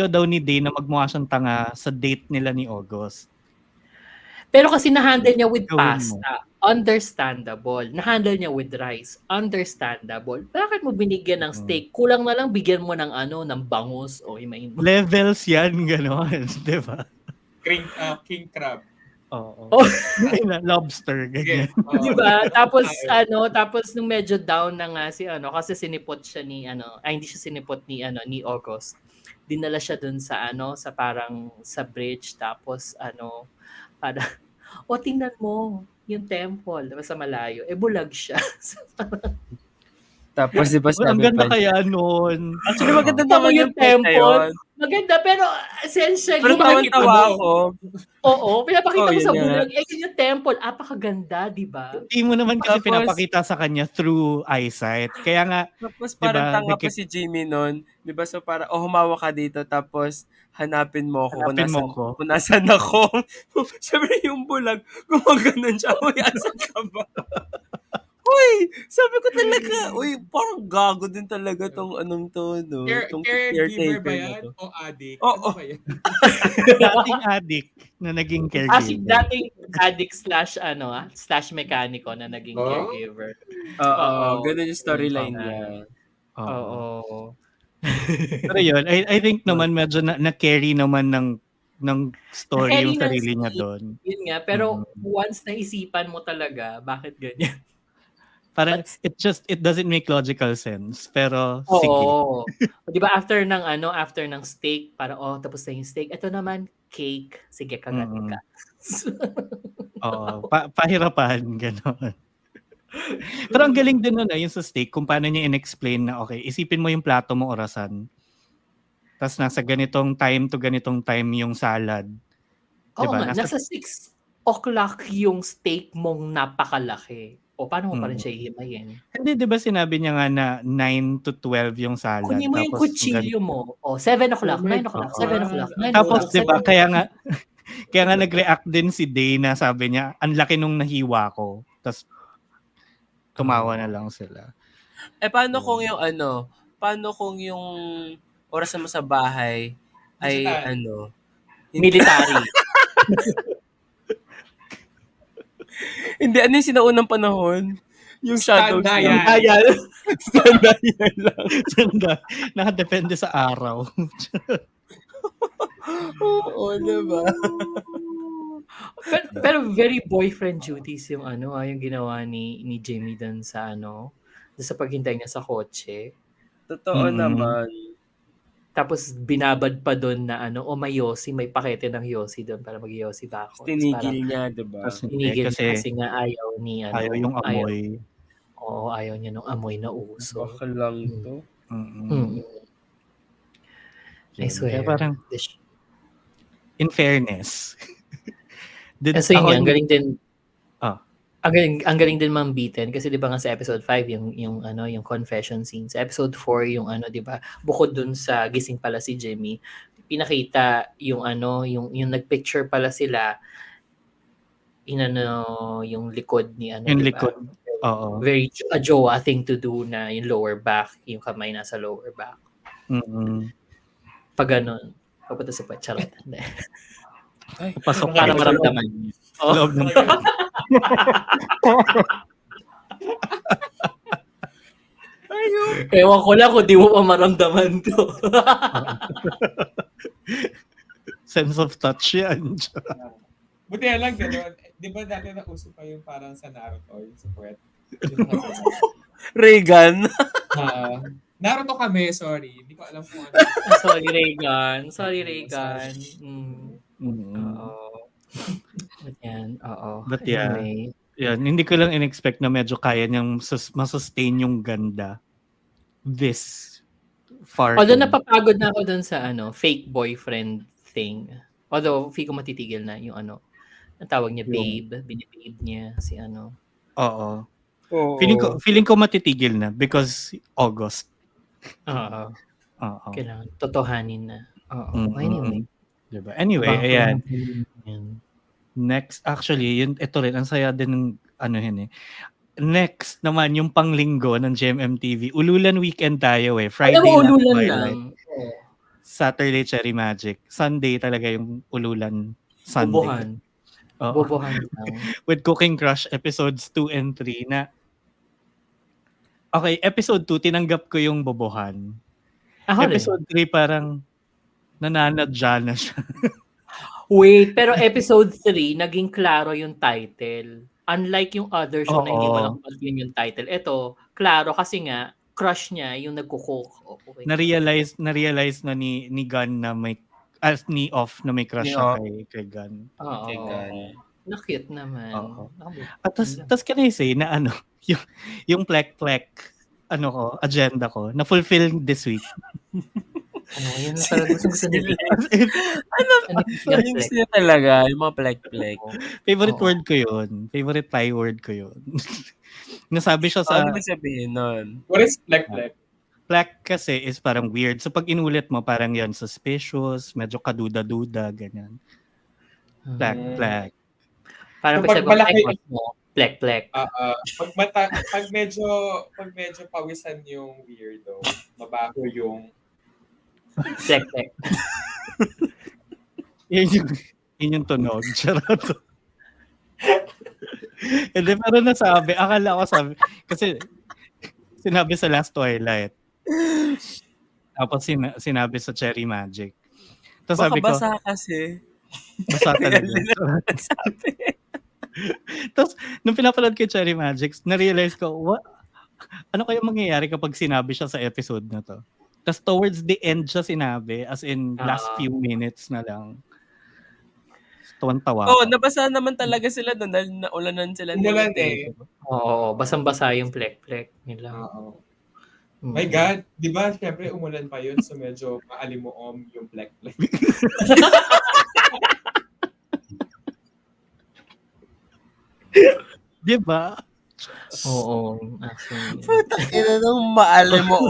daw ni Day na magmukha siyang tanga sa date nila ni August. Pero kasi na-handle niya with Gawin mo. pasta. understandable. Na-handle niya with rice, understandable. Bakit mo binigyan ng steak? Kulang na lang bigyan mo ng ng bangus o himayin mo. Levels yan, gano'n. Di ba? King crab. Oo. Oh. Lobster, ganyan. Di ba? Tapos nung medyo down na nga si kasi sinipot siya ni hindi siya sinipot ni August. Dinala siya dun sa sa parang sa bridge, tapos para tingnan mo yung temple, diba, sa malayo. Bulag siya. Tapos di ba Ang sabi ganda pa kaya nun. actually maganda Tingnan mo naman yung yung part na temple. yun. Maganda, pero essentially, Pero pinapakita tawan-tawa mo. ako. Oo, pinapakita Oo, mo sa yun nga. bulag. Yun yung temple. Apakaganda, di ba? Hindi mo naman kasi Tapos- pinapakita sa kanya through eyesight. Kaya nga, Tapos Diba, parang tanga pa si Jimmy nun. Di ba? So parang, humawa ka dito, tapos hanapin mo ako Hanapin mo ako. kung nasan ako. Siyempre yung bulag, gumaganon siya. Uy, asan ka ba? Uy, sabi ko talaga, parang gago din talaga tong anong to, no? Tong Caregiver ba caretaker na yan? to. O addict? Oo. Ano ba yan? dating addict na naging caregiver. Dating addict slash mekaniko na naging Oh? caregiver. Oo, Oo. ganun yung storyline Oo. niya. Oo. Oo. Pero yun, I think naman medyo na-carry naman ng story Na-carry yung ng sarili niya scene. doon. Yun nga, pero once naisipan mo talaga, bakit ganyan? Parang it doesn't make logical sense. Pero sige. Oo. 'Di ba after ng steak, parang tapos na yung steak. Ito naman cake. Sige, kagat ka. Oo, pahirapan gano'n. Pero ang galing din nun yung sa steak kung paano niya in-explain na okay, isipin mo yung plato mo orasan. Tapos nasa ganitong time to ganitong time yung salad. Oo Diba? nga, nasa 6 o'clock yung steak mong napakalaki. O paano mo pa rin siya ihimayin? Hindi, di ba sinabi niya nga na 9 to 12 yung salad? Kunin mo yung tapos kutsilyo mo. 7 o'clock, 9 o'clock, 7 o'clock, 9 Tapos, o'clock. di ba, kaya nga nag-react din si Day na sabi niya, ang laki nung nahiwa ko. Tapos, tumawa na lang sila. Paano kung yung oras mo sa bahay ay military. Hindi, ano yung sinaunang panahon? Yung shadows Sandayan. lang. Sandayan lang. Nakadepende sa araw. Oo, diba? pero very boyfriend duties yung yung ginawa ni Jamie dun sa sa paghintay niya sa kotse. Totoo naman. Tapos binabad pa doon na may yosi, may pakete ng yosi doon para mag-yosi ba ako. Tinigil niya, diba? Tinigil kasi nga ayaw ni ayaw yung amoy. Ayaw niya ng amoy na uso. Baka lang to. I swear. Kaya parang, in fairness. Kasi ang galing din. Ang galing din mambitin kasi 'di ba nga sa episode 5 yung confession scene. Sa episode 4 yung 'di ba, bukod dun sa gising pala si Jimmy, pinakita yung yung nagpicture pala sila yung likod ni yung diba? likod. Oo. Very a jowa thing to do na yung lower back, yung kamay nasa lower back. Pag ganun, papunta sa charot. Pasok para maramdaman niyo. Loob ng Ewan ko lang kung di mo pa maramdaman to. sense of touch yan. Buti na lang gano'n. Di ba dati nauso pa yung parang sa Naruto, yung sa puwet? Reagan. Naruto kami, sorry. Hindi ko alam kung ano. Sorry, Reagan. Oo. But yeah. Anyway. Yan, hindi ko lang in-expect na medyo kaya niyang masustain yung ganda this far. Although napapagod na ako dun sa fake boyfriend thing. Although feel ko matitigil na yung ang tawag niya babe, binibabe niya si Oo. Feeling ko matitigil na because August. Oo. Oo. Kailangan totohanin na. Oo. Anyway. Diba? Anyway, ayan. Next, actually, ito rin, ang saya din ng Next naman, yung panglinggo ng GMMTV. Ululan weekend tayo Friday Alam mo, ululan Twilight. lang. Saturday Cherry Magic. Sunday talaga yung ululan. Sunday. Ubuhan. Oo. Bobohan lang. With Cooking Crush episodes 2 and 3 na okay, episode 2 tinanggap ko yung bobohan. Ako rin. Episode 3 parang nananadya na siya. Wait, pero episode 3 naging klaro yung title. Unlike yung other show na hindi mo Oo. alam kung yun yung title. Ito, klaro kasi nga, crush niya yung nagko-cook. Oh, wait. Na-realize na ni Gun na may ni Off na may crush Ni siya Off. kay Gun. Oo. Kay Gun. Na-cute naman. Oo. Nakabit. At tas can I say na ano, yung plek-plek ano ko, agenda ko, na-fulfill this week. Ano, yun na talaga gusto nila. As in, Feelings niya talaga, yung mga plek-plek. favorite Oo. word ko yun. Favorite Thai word ko yun. Nasabi siya sa Ano ibig sabihin nun? What is plek-plek? plek kasi is parang weird. So pag inulit mo, parang yan suspicious, medyo kaduda-duda, ganyan. Plek-plek. Parang So, pag pag malaki- sagot mo, plek-plek. Pag medyo pawisan yung weirdo, mabaho yung Plek-plek. Yun yung tunog. Charot. And then parang nasabi, akala ko sabi, kasi sinabi sa Last Twilight. Tapos sinabi sa Cherry Magic. Tapos Baka sabi ko, basa kasi. basa talaga. Nagsabi. Tapos, nung pinapanood ko yung Cherry Magic, na-realize ko, what? Ano kaya mangyayari kapag sinabi siya sa episode na to? Tapos towards the end siya sinabi, as in last few minutes na lang. Tuwan-tawa Oo, ako. nabasa naman talaga sila doon dahil naulanan sila ni umulan Mateo. Oo, basang-basa yung plek-plek nila. Oo. My God, di ba, syempre umulan pa yun, so medyo maalimuom yung plek-plek. Di ba? Oo, actually. Ina nung maalim mo,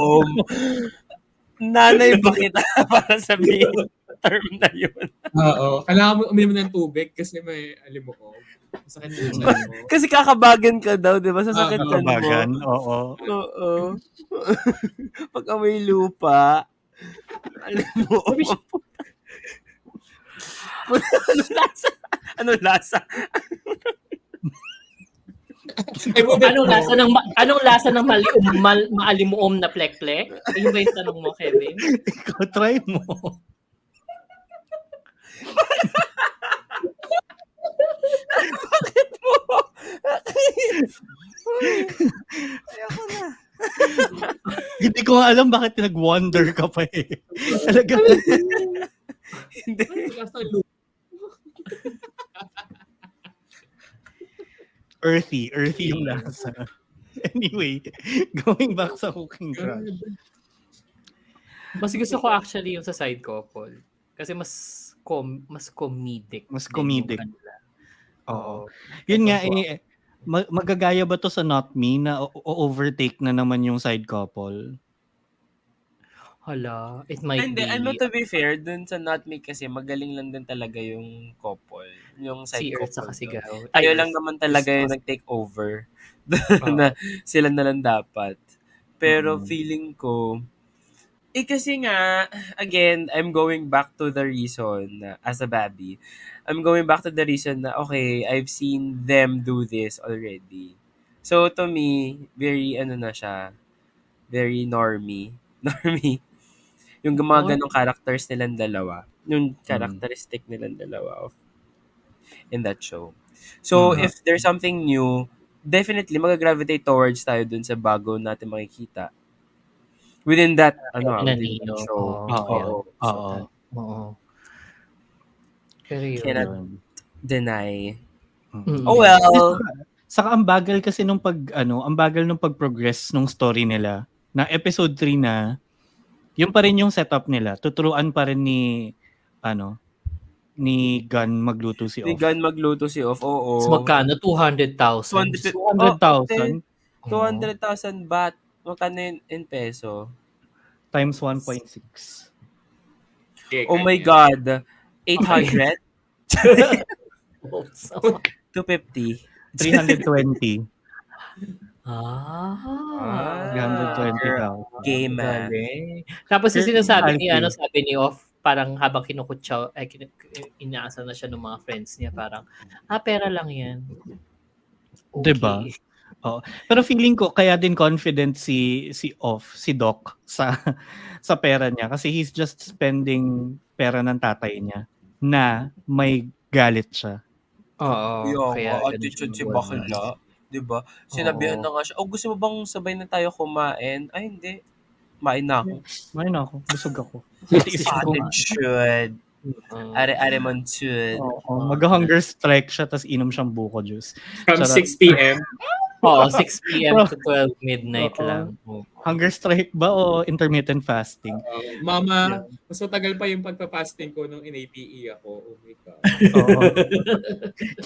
Nanay ba kita para sabihin yung term na yun? Oo. Kailangan mo uminom ng tubig kasi may alimuom. Masakit yung tiyan mo. Kasi kakabagan ka daw, di ba? Sasakit ka mo. Kabagan, oo. Oo. Pag amoy lupa, alam mo, ano lasa? Ano lasa? Anong lasa ng maalimuom na plek-plek? Ayun ba yung tanong mo, Kevin? Ikaw, try mo. Bakit mo? Ayoko na. Hindi ko nga alam bakit nag-wonder ka pa eh. Talaga. Hindi. Earthy yung lasa. Anyway, going back sa Cooking Crush. Mas gusto ko actually yung sa side couple. Kasi mas comedic. Mas din comedic. yung kanila. Oo. Yun nga eh, magagaya ba to sa Not Me na overtake na naman yung side couple? Hala, it might Hindi, be to be fair, dun sa Not Me kasi magaling lang din talaga yung couple. Yung side si Earth couple. sa Kasigaw. Tayo lang naman talaga yung nag-take over. Na sila na lang dapat. Pero feeling ko, kasi nga, again, I'm going back to the reason na, as a baby, I'm going back to the reason na, okay, I've seen them do this already. So, to me, very, na siya, very normie. Normie. Yung mga ganong characters nilang dalawa. Yung characteristic nilang dalawa in that show. So, if there's something new, definitely, mag-gravitate towards tayo dun sa bago natin makikita. Within that, within that show. Oo. Pero yun. Cannot deny. Oh well. Saka ang bagal kasi nung ang bagal nung pag-progress nung story nila. Na episode 3 na, yun pa rin yung setup nila. Tuturuan pa rin ni Gun magluto si Off. Ni Gun magluto si Off, oo. So, magkano? 200,000? 200,000? 200,000 baht. Magkano yun in peso? Times 1.6. Oh my God. 800? 250? 320. 320,000. Game. Galing. Tapos yung sinasabi sabi ni Off, parang habang kinukutsa, inaasar na siya ng mga friends niya, parang, pera lang yan. 'Di ba? Okay. Oo. Pero feeling ko kaya din confident si Doc sa sa pera niya kasi he's just spending pera ng tatay niya na may galit siya. Oo, Kaya nga, kaya gano'n siya attitude si magwagas. bakla. 'Di ba? Sinabihan Oo. na nga siya, "Oh, gusto mo bang sabay na tayo kumain?" "Ay, hindi. Kumain na ako." Ay naku, busog ako. Gusto Titiis niya ko. kumain. Attitude. Oo. Are-are montud. Oo, mag-hunger strike siya tas inom siyang buko juice. From Charot. 6 p.m. Oo, 6 PM Bro, to 12 midnight oo. lang. Oo. Hunger strike ba o intermittent fasting? Mama, Yun. mas matagal pa yung pagpa-fasting ko nung in-APE ako. Oh my God. Oo.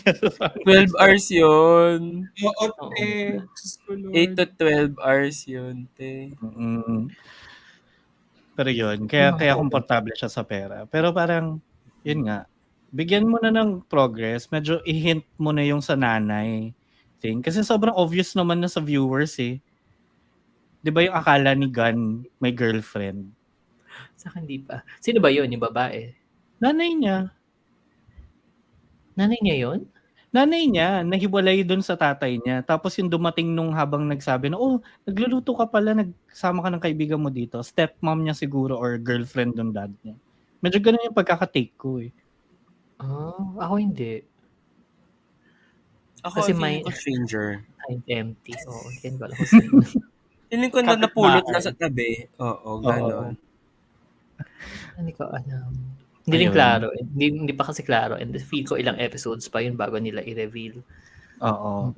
Kaya sa hunger 12 strike. hours yun. Oo, Oo. Diyos ko 8 Lord. to 12 hours yun, te. Mm. Pero yun, Yung kaya mga kaya ganun. komportable siya sa pera. Pero parang, yun nga, bigyan mo na ng progress, medyo i-hint mo na yung sa nanay thing. Kasi sobrang obvious naman na sa viewers eh. Di ba yung akala ni Gun may girlfriend? Sa'kin di pa. Sino ba yun, yung babae? Nanay niya. Nanay niya yun? Nanay niya, nahiwalay dun sa tatay niya. Tapos yung dumating nung habang nagsabi na, oh, nagluluto ka pala, nagsama ka ng kaibigan mo dito. Stepmom niya siguro or girlfriend ng dad niya. Medyo ganun yung pagkakatake ko eh. Ako hindi. Ako, Kasi feeling my ko stranger. mind empty. Oo, hindi ko alam kung sino. Feeling ko na napulot lang Kapitbahay. sa tabi. Oo, Oo. ganon. Hindi ko alam. Hindi rin Ayun. klaro. Hindi pa kasi klaro. And feel ko ilang episodes pa yun bago nila i-reveal. Oo.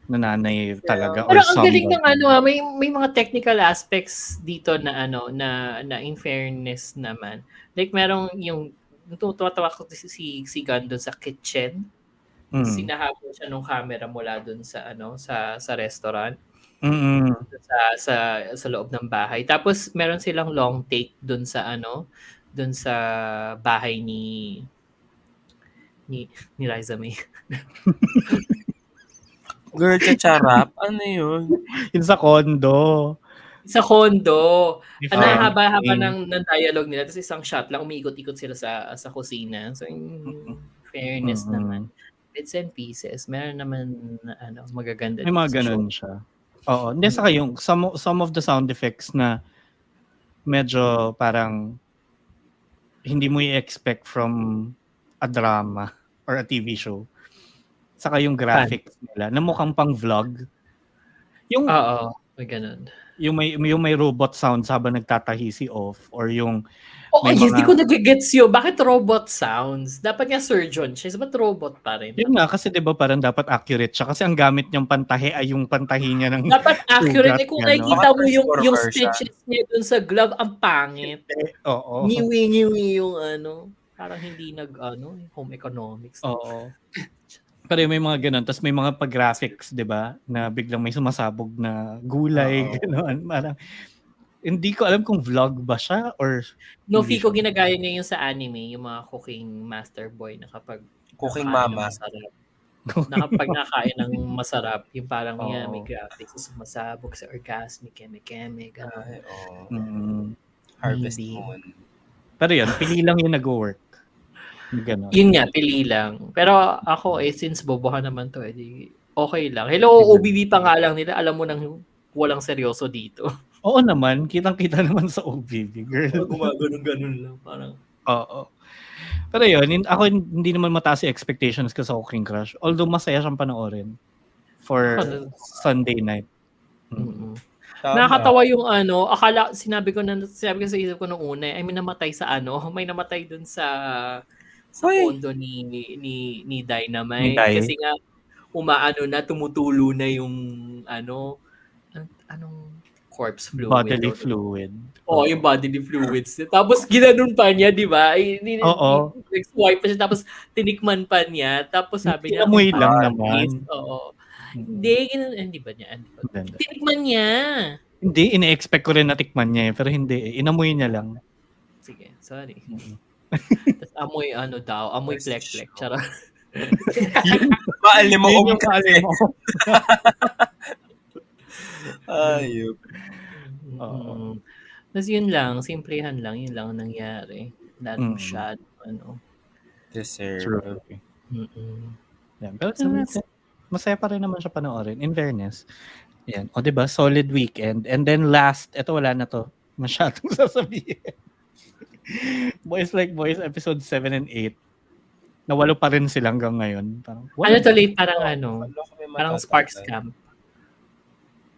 Nanay talaga Pero or ang galing ng somebody. may mga technical aspects dito na na in fairness naman. Like merong yung tuwatawa ko si Gun doon sa kitchen. Mm. Sinahabol siya nung camera mula doon sa sa restaurant Mm. sa loob ng bahay. Tapos meron silang long take doon sa doon sa bahay ni Liza May. Girl, chacharap? Ano yun? Yun sa condo. Sa condo. Ni Ang Frank haba-haba King. ng dialogue nila tapos isang shot lang umiikot-ikot sila sa kusina. So in fairness naman, Mm. bits and pieces, meron naman na magaganda May dito mga sa show. ganun siya. Oo. Hindi, saka yung some of the sound effects na medyo parang hindi mo i-expect from a drama or a TV show. Saka yung Paano? graphics nila na mukhang pang vlog. Yung Oo, may ganun. yung may robot sounds habang nagtatahi si Off or yung Oo, may yes, di mga ko nagigets yun. Bakit robot sounds? Dapat nga surgeon siya. Ba't robot pa rin? yun nga kasi 'di ba parang dapat accurate siya kasi ang gamit niyang pantahi ay yung pantahi niya ng Dapat accurate. sugat Eh kung gano'n. Baka nakikita mo yung transformer siya. stitches niya dun sa glove, ang pangit. Oo. Nyiwi-nyiwi yung parang hindi home economics. Oo. Pero may mga gano'n tas may mga pa-graphics 'di ba na biglang may sumasabog na gulay Oo. gano'n. Parang hindi ko alam kung vlog ba siya or No, TV feel ko show. ginagaya niya yung sa anime, yung mga cooking master boy na kapag Cooking nakain ng mama. masarap. Na kapag nakain ng masarap, yung parang yan, may Oo. graphics, sumasabog sa orgasmic, keme-keme, gano'n. Ay, oo. Mm. Harvest Maybe. Moon. Pero yun, pili lang yung nagwo-work. Gano'n. Yun nga, pili lang. Pero ako since bobohan naman to, di okay lang. Hello, OBB pa nga lang nila, alam mo nang walang seryoso dito. Oo naman, kitang-kita naman sa OVP, girl. Gumaganon-ganon lang, parang. Oo. Pero yun, ako hindi naman mataas yung expectations ko sa Cooking Crush. Although masaya siyang panoorin for Ako, Sunday night. mm. Tama. Nakakatawa yung sinabi ko sa isip ko nung una, ay may namatay sa may namatay dun sa Hoy! condo ni Ni Dynamite. Dai. Kasi nga, tumutulo na yung anong corpse fluid. Bodily fluid. Oo, yung bodily fluids. Tapos ginanon pa niya, di ba? Oo. Nag-swipe pa siya, tapos tinikman pa niya. Tapos sabi niya, Inamoy lang God, naman. oo. Mm. Hindi ba niya? Hindi. Tinikman niya. Hindi, ine-expect ko rin na tikman niya pero hindi eh. Inamoy niya lang. Sige, sorry. Mm. Tapos amoy amoy First plek-plek. show. Charot. Maalim mo Yun yung kasi. maalim mo. Ayop. Oo. Tapos yun lang, simplehan lang, yun lang ang nangyari. Not Mm. masyado, ano. Deserve. True. Mm. Yan. Pero So, tingnan natin. Masaya pa rin naman siya panoorin. In fairness. Yan. O, diba? Solid weekend. And then last, eto wala na to. Masyadong sasabihin. Boys Like Boys, episode 7 and 8. Nawalo pa rin sila hanggang ngayon. Parang, ano wala. tuloy, parang Wala kami parang Sparks matatanda. Camp.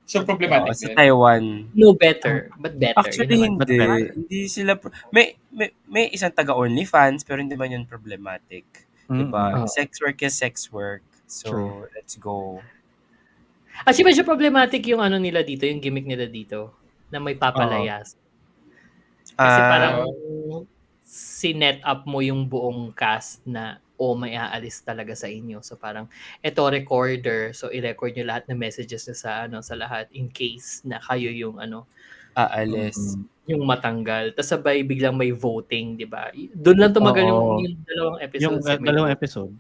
So, Oo, problematic sa din. Taiwan. No, better. But better. Yun Actually, naman. But hindi. better. Hindi sila... may isang taga-OnlyFans, pero hindi man yun problematic. Diba? Mm-mm. Oo. Sex work is sex work. So, True. let's go. Actually, medyo problematic yung ano nila dito, yung gimmick nila dito, na may papalayas. Kasi parang sinet up mo yung buong cast na may aalis talaga sa inyo. So parang eto recorder, so i-record nyo lahat ng messages nyo sa sa lahat in case na kayo yung aalis. yung matanggal. Tapos sabay biglang may voting, 'di ba? Doon lang tumagal Oo. yung dalawang Yung episodes. May dalawang voting. episode.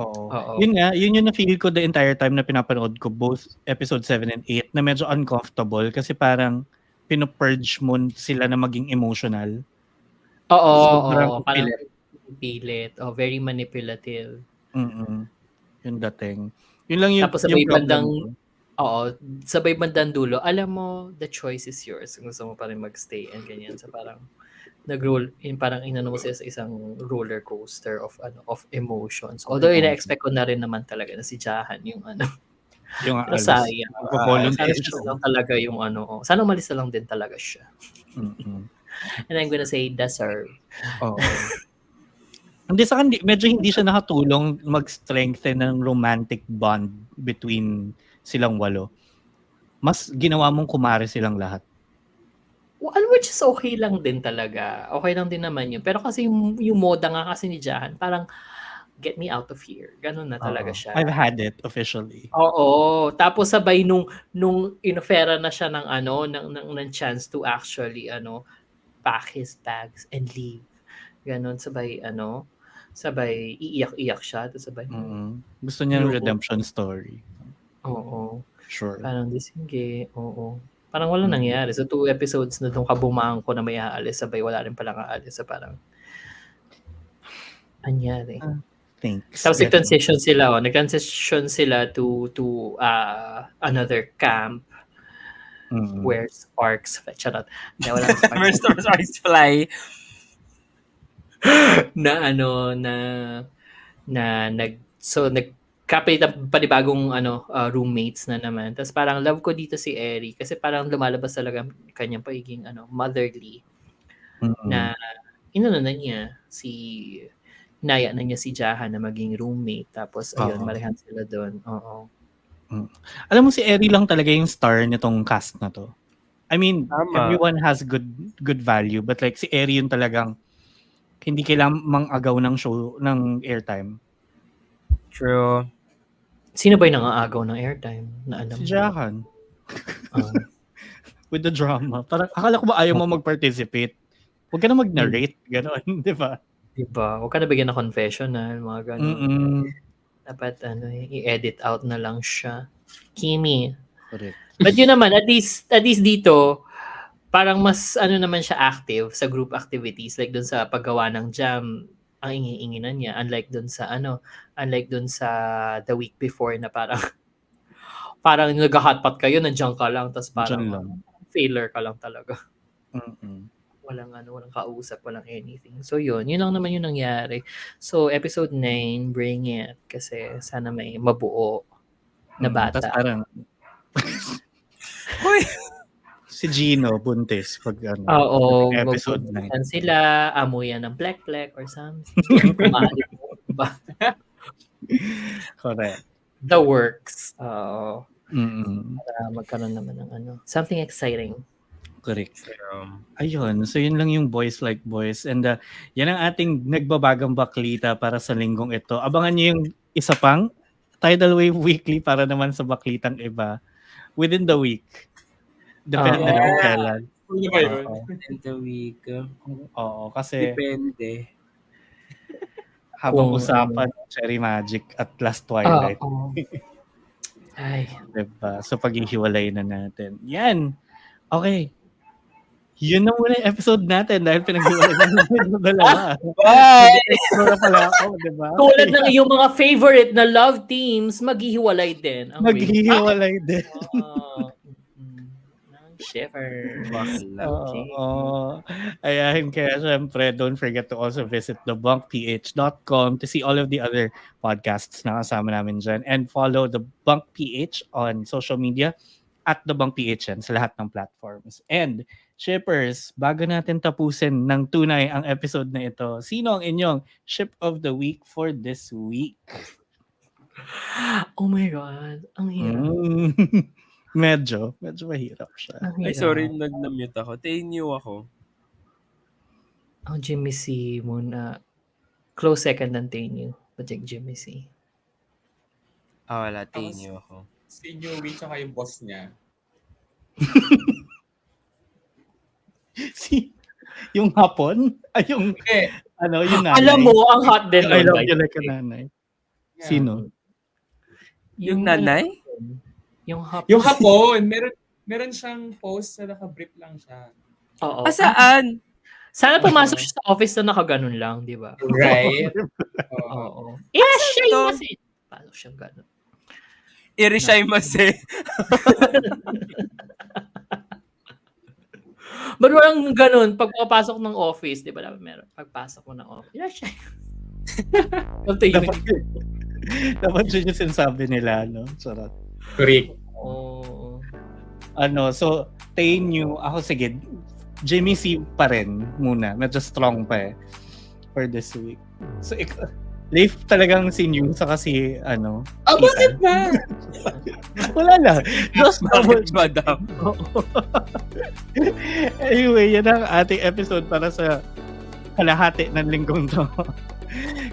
Oo. Oo. Yun nga, yun yung na-feel ko the entire time na pinapanood ko both episode 7 and 8 na medyo uncomfortable kasi parang pinupurge mo sila na maging emotional. Oo, Sobrang parang pilit. pilit. Very manipulative. Yung dating. Yun lang yung, Tapos yung sabay problem bandang, ko. sabay bandang dulo, alam mo, the choice is yours. Kung gusto mo pa rin magstay and ganyan. So parang, parang inano mo siya sa isang roller coaster of emotions. Although ina-expect ko na rin naman talaga na si Jahan yung Yung pero aalis. sayang. Volunteer Sana siya. lang talaga yung sana umalis na lang din talaga siya. Mm-mm. And I'm gonna say, deserve. Oo. Hindi sa medyo hindi siya nakatulong mag-strengthen ng romantic bond between silang walo. Mas ginawa mong kumare silang lahat. Well, which is okay lang din talaga. Okay lang din naman yun. Pero kasi yung moda nga kasi ni Jahan, parang, get me out of here. Ganun na talaga siya. I've had it officially. Oo. Tapos sabay nung inofera na siya ng ng chance to actually pack his bags and leave. Ganon sabay sabay iiyak-iyak siya tapos sabay Gusto niya ng redemption story. Oo. Sure. Parang sige, oo. Parang wala nangyari. So 2 episodes na doon kabumaan ko na may aalis sabay wala rin palang aalis. So parang anyari. Thanks. Tapos nag-transition sila, nag-transition sila to another camp where sparks, charot. Na walang Where sparks. sparks fly. na nagkapit ng panibagong roommates na naman. Tapos parang love ko dito si Eri kasi parang lumalabas talaga kanyang pagiging motherly na inano na niya naya na niya si Jahan na maging roommate. Tapos ayun, marehan sila doon. Oo. Alam mo si Eri lang talaga yung star nitong cast na to. I mean, everyone has good value but like si Eri yung talagang hindi kailangang mang-agaw ng show ng airtime. True. Sino ba yung nang-aagaw ng airtime na alam Si Jahan. With the drama. Parang akala ko ba ayaw mo mag-participate? Huwag ka na mag-narrate. Ganon, di ba? Diba? Huwag ka na bigyan ng confessional, mga ganon. Dapat i-edit out na lang siya. Kimi. Correct. But yun naman, at least dito, parang mas naman siya active sa group activities. Like dun sa paggawa ng jam, ang ingi-inginan niya. Unlike dun sa the week before na parang nag-hotpot kayo, nandiyan ka lang, tapos parang failure ka lang talaga. Walang kausap, walang anything. So yun lang naman yung nangyari. So episode 9, bring it. Kasi sana may mabuo na bata. Tapos parang si Gino buntis pag episode 9. Sila, amuyan ng plek-plek or something. Kumalit mo, diba? Correct. The works. Para magkaroon naman ng something exciting. Correct. Ayun. So yun lang yung Boys Like Boys. And yan ang ating nagbabagang baklita para sa linggong ito. Abangan nyo yung isa pang Tidal Wave Weekly para naman sa baklitang iba within the week. Depende na kung kailan. Ano ba yun? Within the week. Oo, kasi depende. Habang usapan Cherry Magic at Last Twilight. Ay. Diba? So paghihiwalay na natin. Yan. Okay. Yun na muna yung episode natin dahil pinag-iwalay namin yung dalawa. Bye! Nag-explore pala ako, di ba? Tulad ng iyong mga favorite na love teams, maghihiwalay din. Ang Maghihiwalay din. Shiver. Bakla. Oo. Ayahin kaya syempre, don't forget to also visit thebunkph.com to see all of the other podcasts na kasama namin dyan. And follow the Bunk PH on social media at the Bunk PH yan sa lahat ng platforms. And shippers, bago natin tapusin ng tunay ang episode na ito, sino ang inyong ship of the week for this week? Oh my God. Ang hirap. Medyo mahirap siya. Ang Ay, hirap. sorry, nag-mute ako. Tainyo ako. Ang Jimmy C muna. Close second ng Tainyo. But like Jimmy C. Wala, Tainyo ako. Si Newey tsaka yung boss niya. Yung hapon? Ay, yung, yung nanay. Alam mo, ang hot din. I nun, love by you the like a way. nanay. Sino? Yung nanay? Yung hapon. Yung hapon, meron siyang post na naka-brief lang siya. Oo. Saan? Sana pumasok siya sa office na nakaganon lang, di ba? Right? Oo. Siya to? kasi. Pasok siya ganon. Irishaimase. But walang ganun, pag papasok ng office, di ba dapat meron? Pagpasok mo ng office, siya. Dapat yun yung sinasabi nila, no? Sarap. Correct. Oo. So, Tainyo, ako sige, Jimmy C pa rin muna. Medyo strong pa for this week. So, Leif talagang si New sa kasi Bakit ba? wala lang. Just Bakit, madam? Anyway, yan ang ating episode para sa kalahati ng linggong to.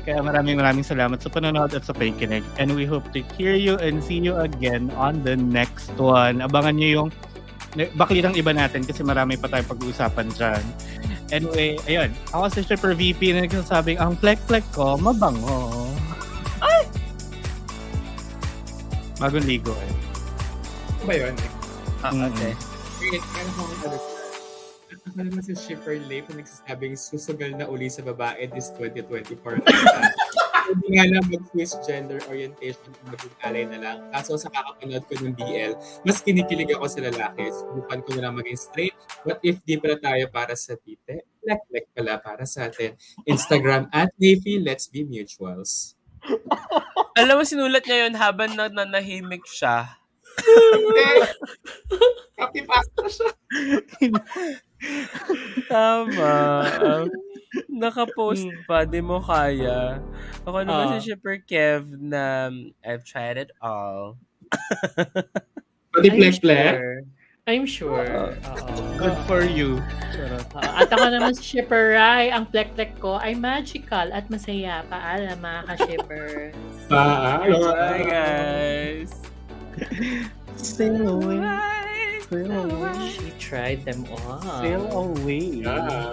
Kaya maraming salamat sa panonood at sa pakikinig. And we hope to hear you and see you again on the next one. Abangan nyo yung baklitang iba natin kasi marami pa tayong pag-uusapan dyan. Anyway, ayun. Ako si Shipper VP na nagsasabing ang plek-plek ko mabango. Ay! Bagong ligo eh. Ano ba yun? Okay. Wait, ano kung ako naman si Shipper Leif na nagsasabing susugal na uli sa babae this 2024. Hindi nga na mag-quiz gender orientation kung maging alay na lang. Kaso sa kakapanood ko ng BL, mas kinikilig ako sa lalaki. Subukan ko na lang maging straight. What if di pala tayo para sa tite? Lek-lek pala para sa atin. Instagram @Leify, let's be mutuals. Alam mo, sinulat niya yun habang nanahimik siya. Hindi! Kapipasta siya. Tama. Naka-post pa, di mo kaya. Ako naman si Shipper Kev na I've tried it all. Pati plek-plek? I'm sure. Good for you. At ako naman si Shipper Rai. Ang plek-plek ko ay magical at masaya. Paalam mga ka-shippers. Bye, guys. Sail away. She tried them all. Sail away. Yeah.